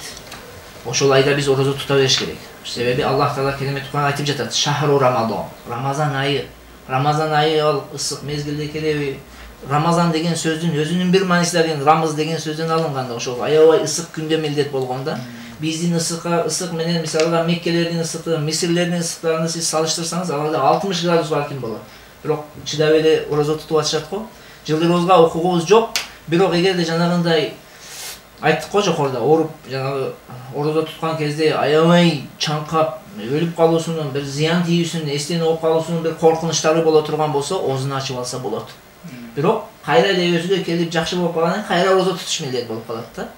ошол айда биз орозо тута бериш керек. Себеби Аллах Таала Керемет Кур'ан айтып жатат: "Шахру Рамадан", Рамазан айы. Рамазан айы ал ысык мезгилде келеби? Рамазан деген сөздүн өзүнүн бир маанисинен рамыз деген сөздөн алынган. Ошол аябай ысык күндө милдет болгонда, биздин ысык менен мисалга Меккелердин ысыгы, Мисирлердин ысыктарын сиз салыштырсаңыз, аларда 60 градус балким болот. Бирок чыдап эле орозо тутуп атышат го. Жылдырыбызга укугубуз жок. Бирок эгерде жанагындай айттык го жокоруда, ооруп жанагы орозо туткан кезде аябай чаңкап, өлүп калуусунун, бир зыян тийүүсүнүн, эстен ооп калуусунун бир коркунучтары боло турган болсо, оозун ачып алса болот. Бирок кайра эле өзүгө келип жакшы болуп калгандан кайра орозо тутуш милдет болуп калат да.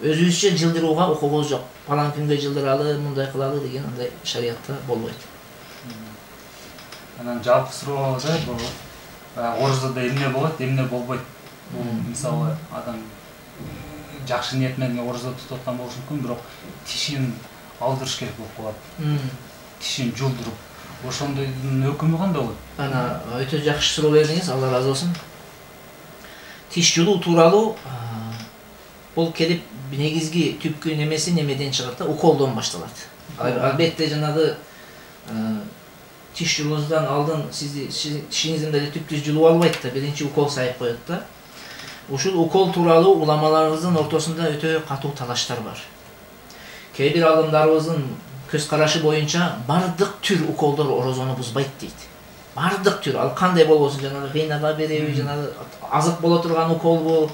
Өзүбүзчө жылдырууга укугубуз жок. Палан күнгө жылдыралы, мындай кылалы деген андай шариятта болбойт. Анан жалпы сурообуз бул орозодо эмне болот, эмне болбойт. Бул мисалы адам жакшы ниет менен орозо тутуп аткан болушу мүмкүн, бирок тишин алдырыш керек болуп калат. Тишин жулдуруп, ошондойдун өкүмү кандай болот? Ана өтө жакшы суроо бердиңиз, Алла разы болсун. Тиш жулуу тууралуу бул келип негизги түпкү немеси немеден чыгат да, уколдон башталат. Албетте жанагы тиш жулуунуздан алдын тишиңиздин деле түп тиш жулуп албайт да, биринчи укол сайып коет да. Ушул укол тууралуу уламаларыбыздын ортосунда өтө катуу талаштар бар. Кээ бир алымдарыбыздын көз карашы боюнча бардык түр уколдор орозону бузбайт дейт. Бардык түр, ал кандай болбосун, жанагы кыйнага береби, жанагы азык боло турган уколбу,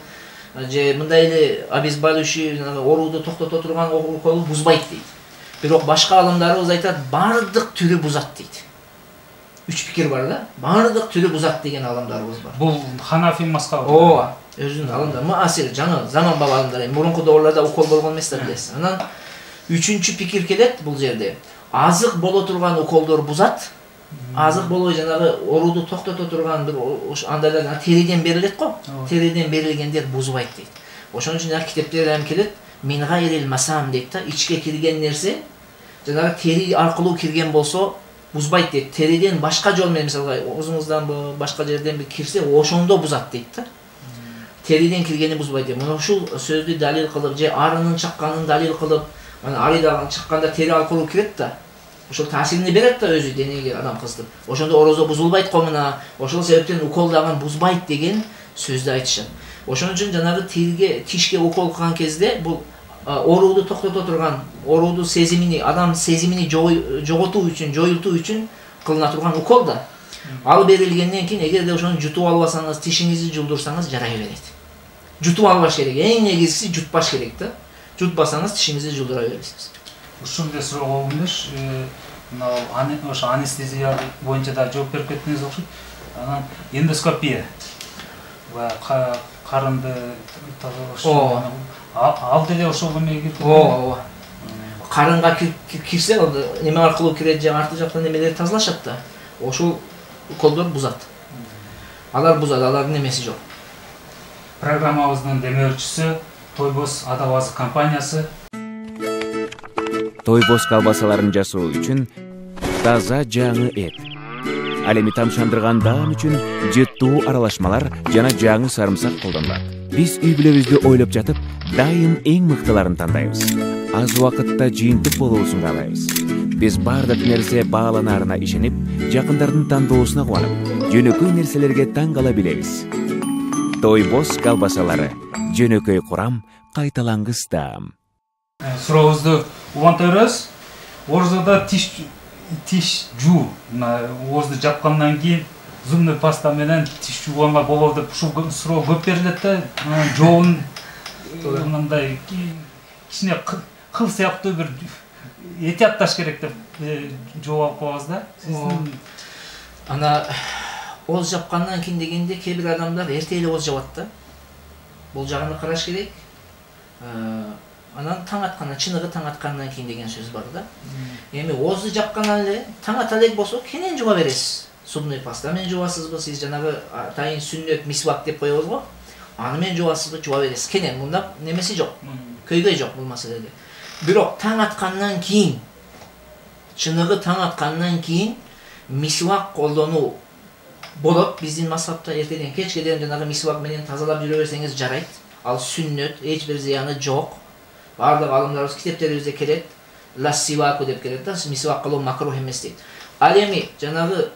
же мындай эле обезболивающий, жанагы орууду токтото турган укол бузбайт дейт. Бирок башка алымдарыбыз айтат, бардык түрү бузат дейт. Үч пикир бар да, бардык түрү бузат деген алымдарыбыз бар. Бул Ханафи мазхабы. Ооба, өзүнүн алымдары, муасир, жаңы заман бабаларында, мурунку доорларда укол болгон эмес да билесиз. Анан үчүнчү пикир келет бул жерде. Азык боло турган уколдор бузат. Азык болбой жанагы орууду токтото турган бир андайлар териден берилет го. Териден берилгендер бузбайт дейт. Ошон үчүн китептерде эм келет, минга ирил масам дейт да, ичке кирген нерсе жанагы тери аркылуу кирген болсо бузбайт дейт. Териден башка жол менен, мисалга оозуңуздан башка жерден бир кирсе, ошондо бузат дейт да. Териден киргени бузбайт дейт. Мына ушул сөздү далил кылып, же арынын чакканын далил кылып, ана арыдагы чакканда тери аркылуу кирет да. Ошол таасирин берет да өзү денеге адам кыздырып. Ошондо орозо бузулбайт го мына. Ошол себептен укол дагы бузбайт деген сөздү айтышат. Ошон үчүн жанагы тишке укол кылган кезде бул орууду токтото турган, орууду сезимини, адам сезимини жоготуу үчүн, жоюлтуу үчүн кылына турган укол да. Ал берилгенден кийин эгерде ошону жутуп албасаңыз, тишиңизди жулдурсаңыз жарай берет. Жутуп албаш керек. Эң негизгиси жутпаш керек да. Жутпасаңыз тишиңизди жулдура бересиз. Ушундай суроо болгондош, ошо анестезия боюнча да жооп берип кеттиңиз окшойт. Анан эндоскопия. Карынды тазалаш. Ал деле ошол эмеге кирип. Ооба. Карынга кирсе, неме аркылуу кирет, же арты жактан немелер тазалашат да. Ошол уколдор бузат. Алар бузат, алардын немеси жок. Программабыздын демөөрчүсү Тойбоз Адабазы компаниясы. Тойбоз колбасаларын жасоо үчүн таза жаңы эт, ал эми тамшандырган даам үчүн жыттуу аралашмалар жана жаңы сарымсак колдонулат. Биз үй бүлөбүздү ойлоп жатып, дайым эң мыктыларын тандайбыз. Аз убакытта жыйынтык болуусун каалайбыз. Биз баардык нерсе бааланарына ишенип, жакындардын тандоосуна кубанып, жөнөкөй нерселерге таң кала билебиз. Тойбоз колбасалары, жөнөкөй курам, кайталангыс даам. Сурообузду уланта беребиз. Орозодо тиш жуу, оозду жапкандан кийин зубный паста менен тиш жууганга болобу деп ушул суроо көп берилет да. Жообун мындай кичине кыл сыяктуу бир этиятташ керек деп жооп алып коебуз да. Сиздин Ана оз жапкандан кийин дегенде кээ бир адамдар эрте эле оз жабат да. Бул жагына караш керек. Анан таң аткандан, чыныгы таң аткандан кийин деген сөз бар да. Эми озду жапкандан эле таң ата элек болсо кенен жуа бересиз. Зубной паста менен жуасызбы, сиз жанагы атайын сүннөт мисвак деп коебуз го. Аны менен жуасызбы, жуа бересиз. Кенен мында немеси жок. Көйгөй жок бул маселеде. Бирок таң аткандан кийин, чыныгы таң аткандан кийин мисвак колдонуу болот. Биздин мазхабта эртеден кечке дейин жанагы мисвак менен тазалап жүрө берсеңиз жарайт. Ал сүннөт, эч бир зыяны жок. Бардык алымдарыбыз китептерибизде келет. Лассиваку деп келет да, мисвак кылуу макрух эмес дейт. Ал эми жанагы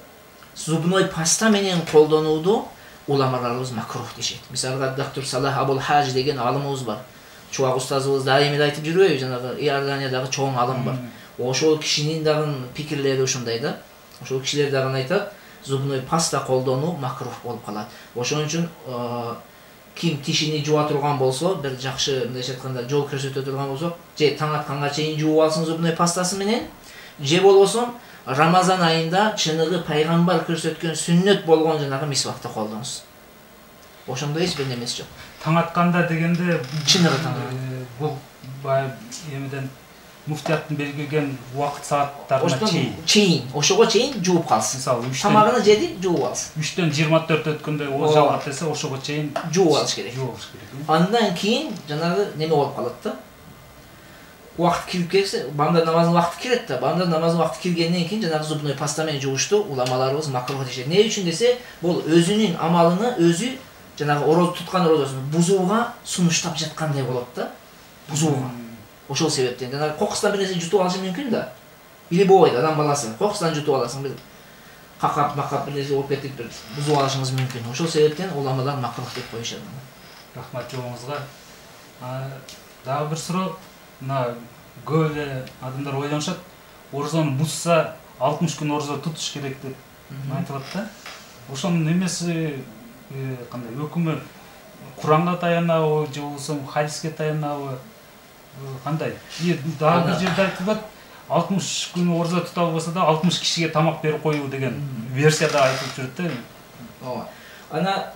зубной паста менен колдонууду уламаларыбыз макрух дешет. Мисалга доктор Салах Абул Хаж деген алымыбыз бар. Чубак устазыбыз дайыми айтып жүрбөйбү, жанагы Иорданиядагы чоң алым бар. Ошол кишинин дагы пикирлери ушундай да. Ошол кишилер дагы айтат, зубной паста колдонуу макрух болуп калат. Ошон үчүн ким тишини жуа турган болсо, бир жакшы мындайча айтканда жол көрсөтө турган болсо, же таң атканга чейин жууп алсын зубной пастасы менен, же болбосо Рамазан айында чыныгы пайгамбар көрсөткөн сүннөт болгон жанагы мисвакты колдонсун. Ошондо эч бир немеси жок. Таң атканда дегенде Чыныгы таң. Бул эмеден муфтияттын белгилеген убакыт сааттарына чейин, ошого чейин жууп калсын. Мисалы 3 тамагына жеди, жууп алсын. 3-төн 24 өткөндө оз жабат десе, ошого чейин жууп алыш керек. Андан кийин жанагы неме болуп калат да. Убакыт кирип келсе, бамдар намазынын убакыты кирет да. Бамдар намазынын убакыты киргенден кийин жанагы зубной паста менен жуушту уламаларыбыз макрух дешет. Эмне үчүн десе, бул өзүнүн амалыны өзү жанагы ороз туткан орозосун бузууга сунуштап жаткандай болот да. Бузууга. Ошол себептен жанагы кокустан бир нерсе жутуп алышы мүмкүн да. Или болбойт адам баласы. Кокустан жутуп аласың, бир какап бир нерсе болуп кетип бир бузуп алышыңыз мүмкүн. Ошол себептен уламалар макрух деп коюшат. Рахмат жообуңузга. Дагы бир суроо, мына көп эле адамдар ойлонушат, орозону бузса 60 күн орозо тутуш керек деп айтылат да. Ошонун немеси кандай өкүмү Куранга таянабы, же болбосо хадиске таянабы, кандай? Дагы бир жерде айтылат, 60 күн орозо тута албаса да 60 кишиге тамак берип коюу деген версияда айтылып жүрөт да. Ооба. Ана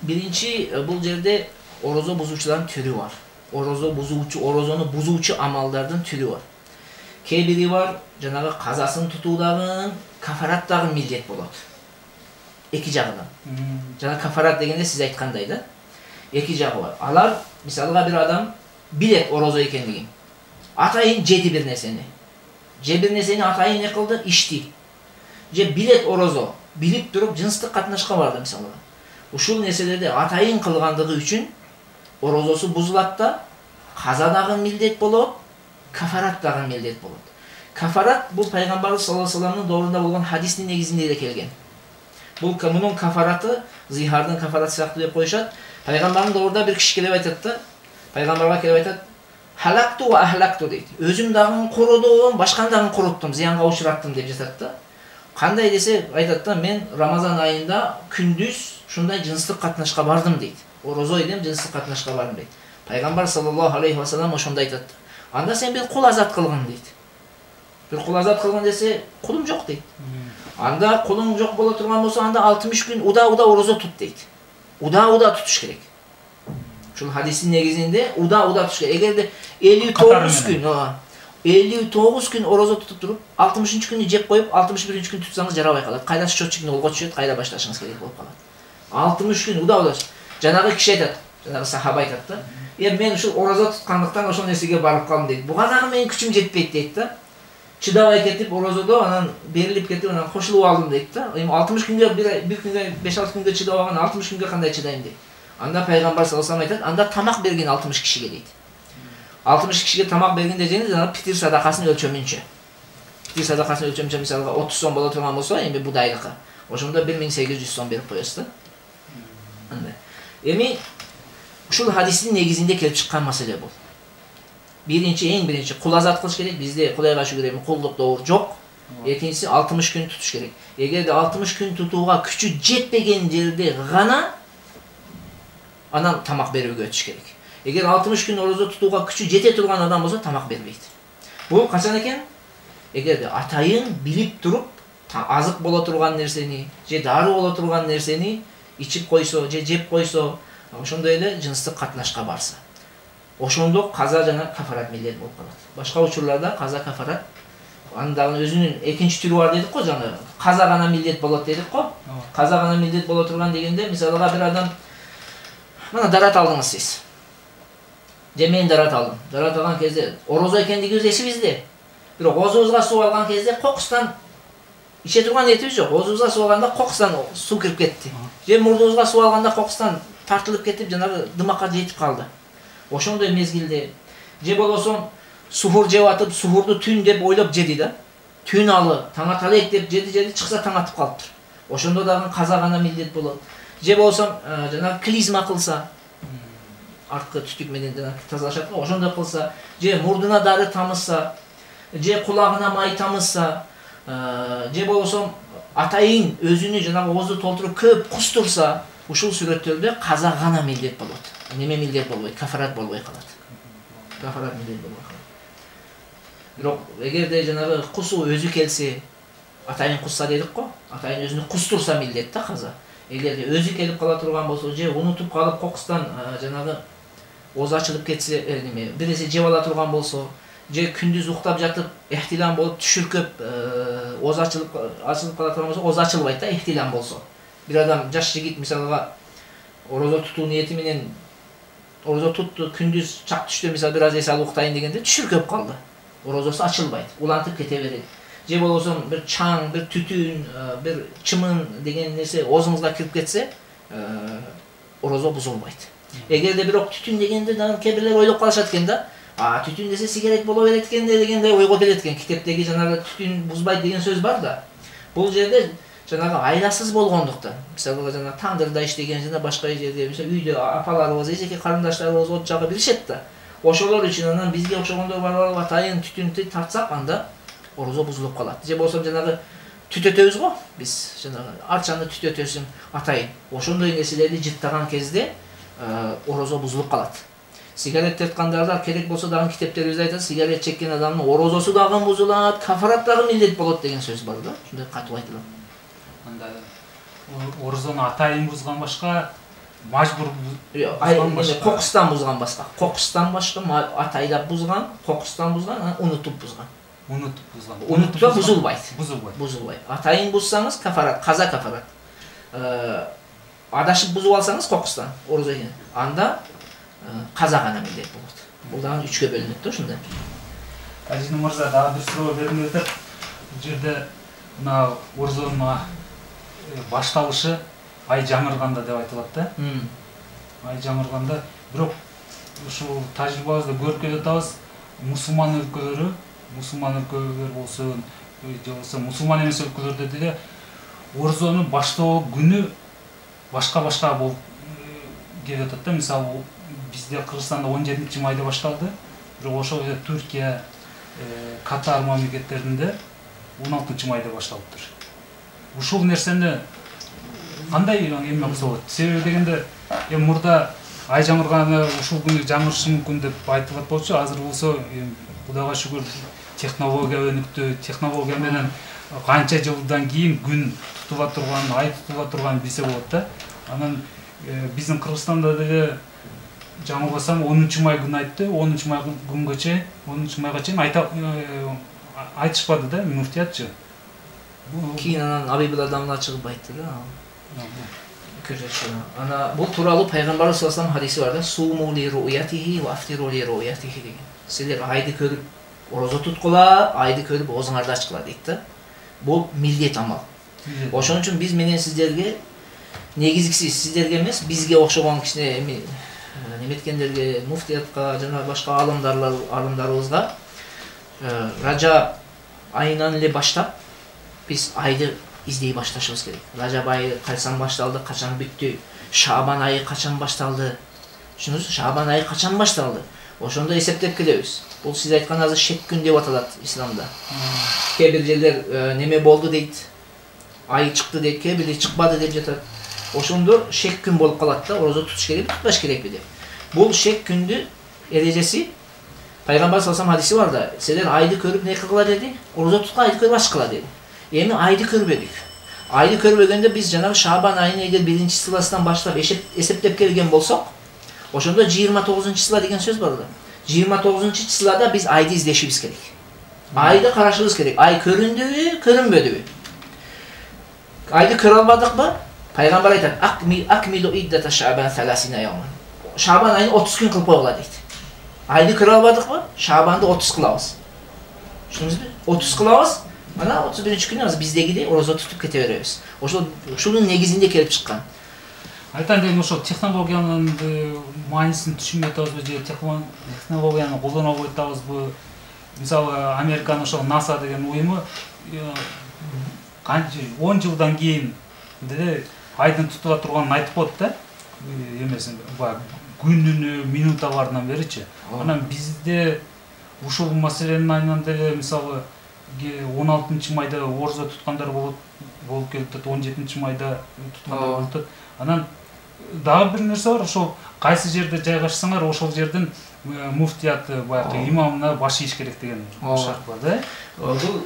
биринчи бул жерде орозо бузуучулардын түрү бар. Орозону бузуучу амалдардын түрү бар. Кээ бири бар, жанагы казасын тутуудагы, кафарат дагы милдет болот. Эки жагынан. Жана кафарат дегенде сиз айткандай да. Эки жагы бар. Алар мисалга бир адам билет орозо экендигин. Атайын жеди бир нерсени. Же бир нерсени атайын не кылды, ичти. Же билет орозо, билип туруп жынстык катнашка барды мисалга. Ушул нерселерди атайын кылгандыгы үчүн орозосу бузулат да, каза дагы милдет болот, кафарат дагы милдет болот. Кафарат бул пайгамбарыбыз саллаллаху алейхи вассаламдын доорунда болгон хадистин негизинде эле келген. Бул мунун кафараты зихардын кафараты сыяктуу деп коюшат. Пайгамбардын доорунда бир киши келип айтат да, пайгамбарга келип айтат, халакту ва ахлакту дейт. Өзүм дагы кородум, башканы дагы короттум, зыянга учураттым деп жатат да. Кандай десе айтат да, мен Рамазан айында күндүз ушундай жынстык катнашка бардым дейт. Орозо идем, жынстык катнашка бардым дейт. Пайгамбар саллаллаху алейхи вассалам ошондой айтат. Анда сен бир кул азат кылгын дейт. Бир кул азат кылгын десе, кулум жок дейт. Анда кулуң жок боло турган болсо, анда 60 күн уда-уда орозо тут дейт. Уда-уда тутуш керек. Ушул хадистин негизинде уда-уда тутуш керек. Эгерде 59 күн орозо тутуп туруп, 60-күнү жеп коюп, 61-күн тутсаңыз жарабай калат. Кайда счётчиктин колго түшөт, кайда башташыңыз керек болуп калат. 60 күн уда-уда. Жанагы киши айтат, жанагы сахаба айтат да. Мен ушул орозо туткандыктан ошол нерсеге барып калдым дейт. Буга дагы менин күчүм жетпейт дейт да. Чыдабай кетип орозодо анан берилип кетип анан кошулуп алдым дейт да. Эми 60 күнгө бир күнгө 5-6 күнгө чыдабаган 60 күнгө кандай чыдайм дейт. Анда пайгамбар саллаллаху алейхи вассалам айтат, анда тамак берген 60 кишиге дейт. 60 кишиге тамак бергенде дегенде жана питир садакасын өлчөмүнчө. Питир садакасын өлчөмүнчө мисалга 30 сом боло турган болсо, эми будайлыкка ошондо 1800 сом берип коесуз да. Андай. Эми ушул хадистин негизинде келип чыккан маселе бул. Эң биринчи кул азат кылыш керек. Бизде Кудайга шүгүр эми кулдук доор жок. Экинчиси 60 күн тутуш керек. Эгерде 60 күн тутууга күчү жетпеген жерде гана анан тамак берүүгө өтүш керек. Эгер 60 күн орозо тутууга күчү жете турган адам болсо тамак бербейт. Бул качан экен? Эгерде атайын билип туруп азык боло турган нерсени же дары боло турган нерсени ичип койсо же жеп койсо, ошондой эле жыныстык катнашка барса, ошондо каза жана кафарат милдет болуп калат. Башка учурларда каза кафарат андагы өзүнүн экинчи түрү бар дедик го, жана каза гана милдет болот дедик го. Каза гана милдет боло турган дегенде, мисалга бир адам мына дарат алдыңыз сиз. Же мен дарат алдым. Дарат алган кезде орозо экендигибиз эсибизде. Бирок оозубузга суу алган кезде кокустан иче турган этибиз жок. Оозубузга суу алганда кокустан суу кирип кетти. Же мурдубузга суу алганда кокустан тартылып кетип, жанагы дымакка жетип калды. Ошондой мезгилде же болбосо сухур жеп атып, сухурду түн деп ойлоп жеди да. Түн алы, таң ата элек деп жеди, чыкса таң атып калыптыр. Ошондо дагы каза гана милдет болот. Же болсо жанагы клизма кылса, арткы түтүк менен тазалашат го, ошондой кылса, же мурдуна дары тамызса, же кулагына май тамызса, же болбосо атайын өзүнү жанагы оозду толтуруп көп кустурса, ушул сүрөттөрдө каза гана милдет болот. Неме милдет болбойт, кафарат болбой калат. Кафарат милдет болбой калат. Бирок эгерде жанагы кусу өзү келсе, атайын кусса дедик го, атайын өзүнү кустурса милдет да каза. Эгерде өзү келип кала турган болсо, же унутуп калып кокустан жанагы ооз ачылып кетсе, бир нерсе жеп ала турган болсо, же күндүз уктап жатып эхтилам болуп түшүркөп ооз ачылып кала турган болсо, ооз ачылбайт да эхтилам болсо. Бир адам жаш жигит мисалга орозо тутуу ниети менен орозо тутту, күндүз чак түштө мисалы бир аз эс алып уктайын дегенде түшүркөп калды. Орозосу ачылбайт, улантып кете берет. Же болбосо бир чаң, бир түтүн, бир чымын деген нерсе оозуңузга кирип кетсе, орозо бузулбайт. Эгерде бирок түтүн дегенде дагы кээ бирлер ойлоп калышат экен да. Түтүн десе сигарет боло берет экен дегенде ойго келет экен. Китептеги жанагы түтүн бузбайт деген сөз бар да. Бул жерде жанагы айласыз болгондуктан, мисалга жанагы тандырда иштеген жана башка жерде, мисалы үйдө апаларыбыз, эжеке карындаштарыбыз от жагып билишет да. Ошолор үчүн анан бизге окшогондор барып атайын түтүндү тартсак, анда орозо бузулуп калат. Же болсо жанагы түтөтөбүз го, биз жанагы арчаны түтөтөсүң атайын. Ошондой нерселерди жыттаган кезде орозо бузулуп калат. Сигарет тарткандарда керек болсо дагы китептерибизде айтат, сигарет чеккен адамдын орозосу дагы бузулат, кафарат дагы милдет болот деген сөз бар да. Ушундай катуу айтылат. Анда орозону атайын бузган башка, мажбур бузган башка. Кокустан бузган башка. Кокустан башка, атайлап бузган, кокустан бузган, унутуп бузган. Унутуп бузулбайт. Бузулбайт. Атайын бузсаңыз кафарат, каза кафарат. Адашып бузуп алсаңыз кокустан, орозо экен. Анда каза гана милдет болот. Бул дагы 3кө бөлүнөт да ушундай. Ажин мырза, дагы бир суроо берип атат. Бул жерде мына орозонун башталышы ай жаңырганда деп айтылат да. Ай жаңырганда, бирок ушул тажрыйбабызда көрүп келатабыз, мусулман өлкөлөр болсун, же болбосо мусулман эмес өлкөлөрдө деле орозону баштоо күнү башка болуп келип атат да. Мисалы бизде Кыргызстанда 17-майда башталды, бирок ошол эле Түркия, Катар мамлекеттеринде 16-майда башталыптыр. Ушул нерсени кандай эме кылса болот? Себеби дегенде, мурда ай жаңырганы ушул күнү жаңырышы мүмкүн деп айтылат болчу. Азыр болсо, Кудайга шүгүр, технология өнүктү, технология менен канча жылдан кийин күн тутула турган, ай тутула турган билсе болот да. Анан биздин Кыргызстанда деле жаңылбасам 10-май күнү айтты, 10-май күнгө чейин, 10-майга чейин айтышпады да муфтиятчы. Кийин анан Абибул адамдар чыгып айтты да. Ана бул тууралуу пайгамбарыбыз саллаллаху алейхи хадиси бар да. Суму ли ру'ятихи ва афтиру ли ру'ятихи деген. Силер айды көрүп орозо туткула, айды көрүп оозуңарды ачкыла дейт да. Бул милдет амал. Ошон үчүн биз менен сиздерге, негизгиси сиздерге эмес, бизге окшогон кичине неметкендерге, муфтиятка жана башка алымдарыбызга Ражаб айынан эле баштап биз айды издей башташыбыз керек. Ражаб айы качан башталды, качан бүттү, Шабан айы качан башталды. Түшүнүңүзбү? Шабан айы качан башталды? Ошондо эсептеп келебиз. Бул сиз айткан азыр шек күн деп аталат исламда. Кээ бир жерлер неме болду дейт, ай чыкты дейт, кээ бир чыкпады деп жатат. Ошондо шек күн болуп калат да, орозо тутуш керекпи, тутпаш керекпи деп. Бул шек күндү эрежеси Пайгамбар саллаллаху алейхи хадиси бар да, силер айды көрүп не кылгыла деди? Орозо туткула, айды көрүп ачкыла деди. Эми айды көрбөдүк. Айды көрбөгөндө биз жанагы Шабан айын эгер 1-сыласынан баштап эсептеп келген болсок, ошондо 29-сыла деген сөз бар да. 29-сылада биз айды издешибиз керек. Айды карашыбыз керек. Ай көрүндүбү, көрүнбөдүбү? Айды көрө албадыкпы? Пайгамбар айтат: "Акмилу иддата Шабан 30 яуман." Шабан айын 30 күн кылып койгула дейт. Айды көрө албадыкпы? Шабанды 30 кылабыз. Түшүндүңүзбү? 30 кылабыз. Ана 31-күнү биздегидей орозо тутуп кете беребиз. Ошонун негизинде келип чыккан. Айтайын дегеним ошол технологиянын маанисин түшүнбөй атабызбы же технологияны колдоно албай атабызбы? Мисалы Американын ошол NASA деген уюму 10 жылдан кийин деле айдын тутула турганын айтып коет да. Эмесин баягы күнүнү, минуталарынан беричи. Анан бизде ушул маселенин айынан деле мисалы 16-майда орозо туткандар болуп келиптир, 17 майда туткандар болуптур. Анан дагы бир нерсе бар, ошол кайсы жерде жайгашсаңар, ошол жердин муфтияты, баягы имамына баш ийиш керек деген шарт бар да. Бул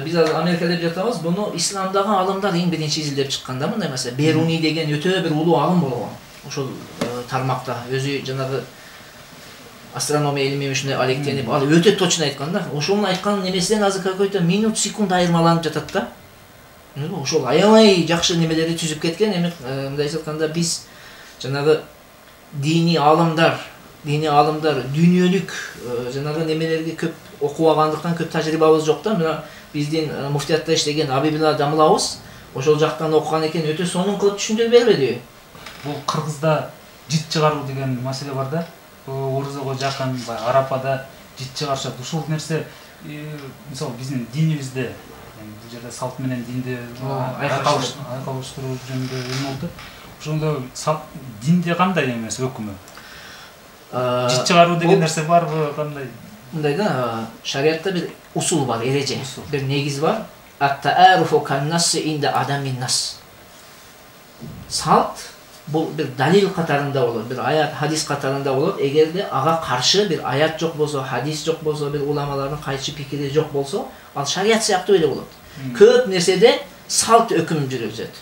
биз азыр Америка деп жатабыз, буну исламдагы алымдар эң биринчи изилдеп чыккан да, мындай маселе. Беруни деген өтө бир улуу алым болгон. Ошол тармакта өзү жанагы астрономия илими ушундай алектенип, ал өтө точно айткан да. Ошонун айткан немесинен азыр какой-то минут, секунд айырмаланып жатат да. Ошол аябай жакшы немелерди түзүп кеткен. Эми мындайча айтканда биз жанагы диний алымдар, дүйнөлүк жанагы немелерди көп окубагандыктан көп тажрыйбабыз жок да. Мына биздин муфтиятта иштеген Абибилла Дамлабыз ошол жактан окуган экен, өтө сонун кылып түшүндүрүп бербедиби? Бул Кыргызда жит чыгаруу деген маселе бар да. Орозого жакын Арапада жит чыгарышат. Ушул нерсе мисалы биздин динибизде, бул жерде салт менен динди айкалыштыруу жөнүндө эме болду. Ошондо динде кандай эмес өкүмү? Жит чыгаруу деген нерсе барбы, кандай? Мындай да, шариатта бир усул бар, эреже, бир негиз бар. Ат-тааруфу кан-насси инда адамин нас. Салт бул бир далил катарында болот, бир аят, хадис катарында болот. Эгерде ага каршы бир аят жок болсо, хадис жок болсо, бир уламалардын кайчы пикири жок болсо, ал шариат сыяктуу эле болот. Көп нерседе салт өкүм жүргүзөт.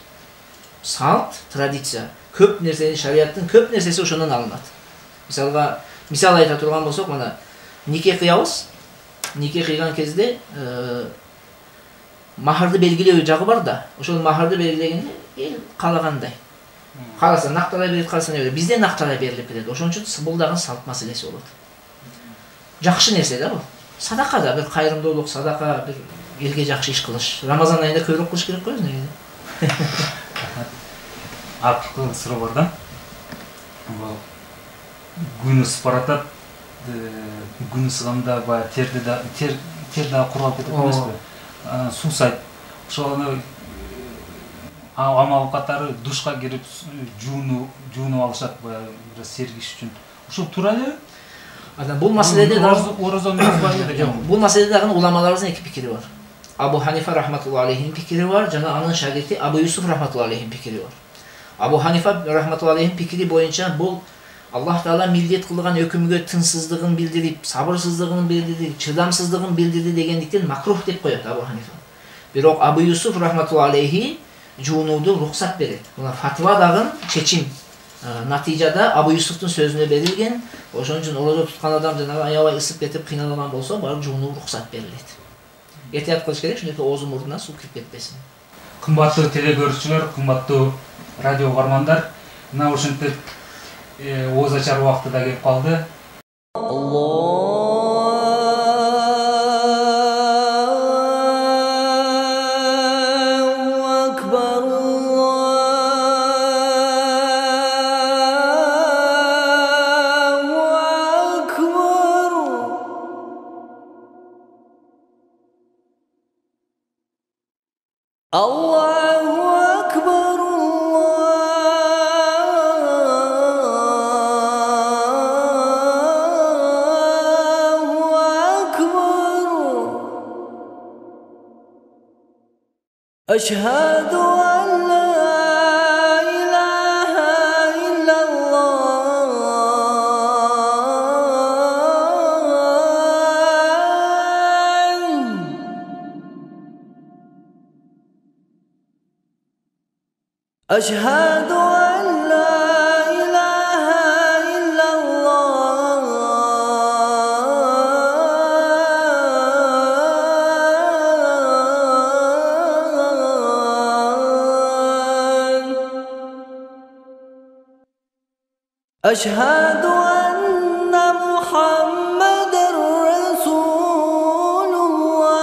Салт, традиция. Көп нерсени шариаттын көп нерсеси ошондон алынат. Мисал айта турган болсок, мына нике кыябыз. Нике кыйган кезде махарды белгилөө жагы бар да. Ошол махарды белгилегенде эл каалагандай. Кааласа накталай берет, кааласа не берет. Бизде накталай берилип кетет. Ошон үчүн бул дагы салт маселеси болот. Жакшы нерсе да бул. Садака да бир кайрымдуулук, садака бир элге жакшы иш кылыш. Рамазан айында көбүрөөк кылыш керек го негизи. Аттуу суроо бар да. Күн ысып баратат. Күн ысыганда баягы тер да курап кетет эмеспи? Суусайт. Ошону амал катары душка кирип жуунуп алышат баягы сергиш үчүн. Ушул туура элеби? Бул маселеде бул маселеде дагы уламаларыбыздын эки пикири бар. Абу Ханифа рахматуллахи алейхинин пикири бар, жана анын шагирти Абу Юсуф рахматуллахи алейхинин пикири бар. Абу Ханифа рахматуллахи алейхинин пикири боюнча бул Аллах Таала милдет кылган өкүмгө тынсыздыгын билдирип, сабырсыздыгын билдирип, чыдамсыздыгын билдирди дегендиктен макрух деп коет Абу Ханифа. Бирок Абу Юсуф рахматуллахи алейхи жуунууду рухсат берет. Мына фатва дагы чечим натыйжада Абу Юсуфтун сөзүнө берилген. Ошон үчүн орозо туткан адам жанагы аябай ысып кетип кыйналган болсо, барып жуунуу рухсат берилет. Этият кылыш керек, ошондой оозу мурдунан суу кирип кетпесин. Кымбаттуу теле-көрүүчүлөр, кымбаттуу радио угармандар, мына ошентип ооз ачар убакыты да келип калды. أشهد أن لا إله إلا الله أشهد أن لا إله إلا الله أشهد أن محمدًا رسول الله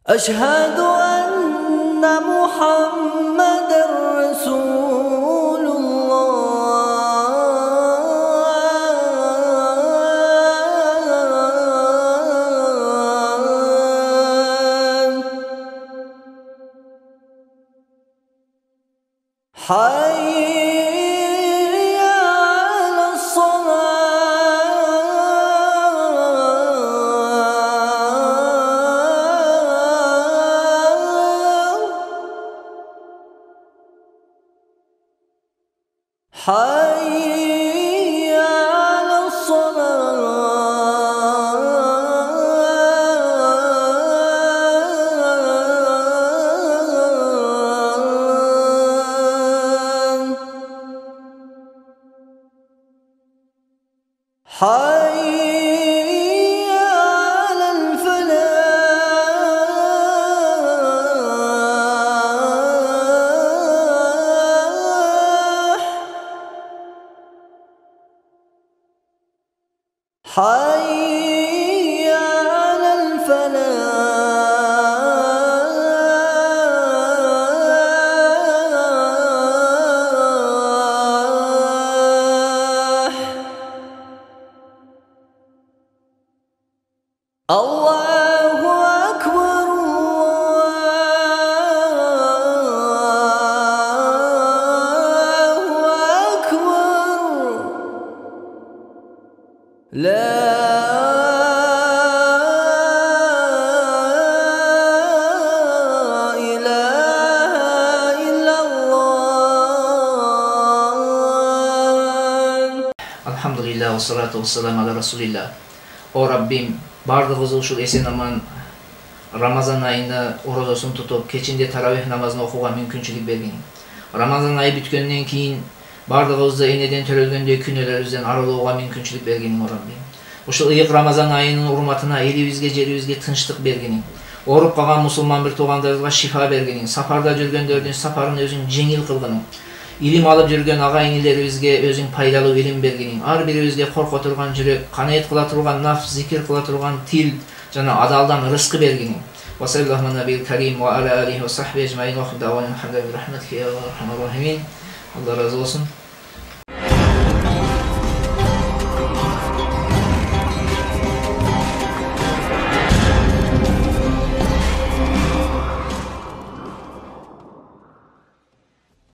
أشهد أن محمدًا رسول الله حي على الصلاة حي على الصلاة حي على الفلاح حي على الفلاح الله أكبر الله أكبر لا إله إلا الله Elhamdülillah ve salatu ve selamu ala Resulillah. O Rabbim, bardığımızı uşul esen aman Ramazan ayında orazasını tutup, keçinde taravih namazını okuğa mümkünçülük bergin. Ramazan ayı bütkönden keyin bardığımızda eneden törölgönde künelerimizden aralığığa mümkünçülük berginin o Rabbim. Uşul ıyık Ramazan ayının hurmatına elibizge, jeribizge tınçlık berginin. Orup kalan musulman bir tuğandarıga şifa berginin. Saparda жүрgöndөрдүn saparını özün jеңил kılgının. İlim alıp жүрген agayinilerimizge özün paydalı ilim berginin. Ar biribizge korko turgan jürek, kanayet kıla turgan naf, zikir kıla turgan til, jana adaldan rızkı berginin. Wa sallallahu ala nabiyil karim wa ala alihi wa sahbihi ecmaîn wa khuddawan hamdan bi rahmetike ya arhamar rahimin. Allah razı olsun.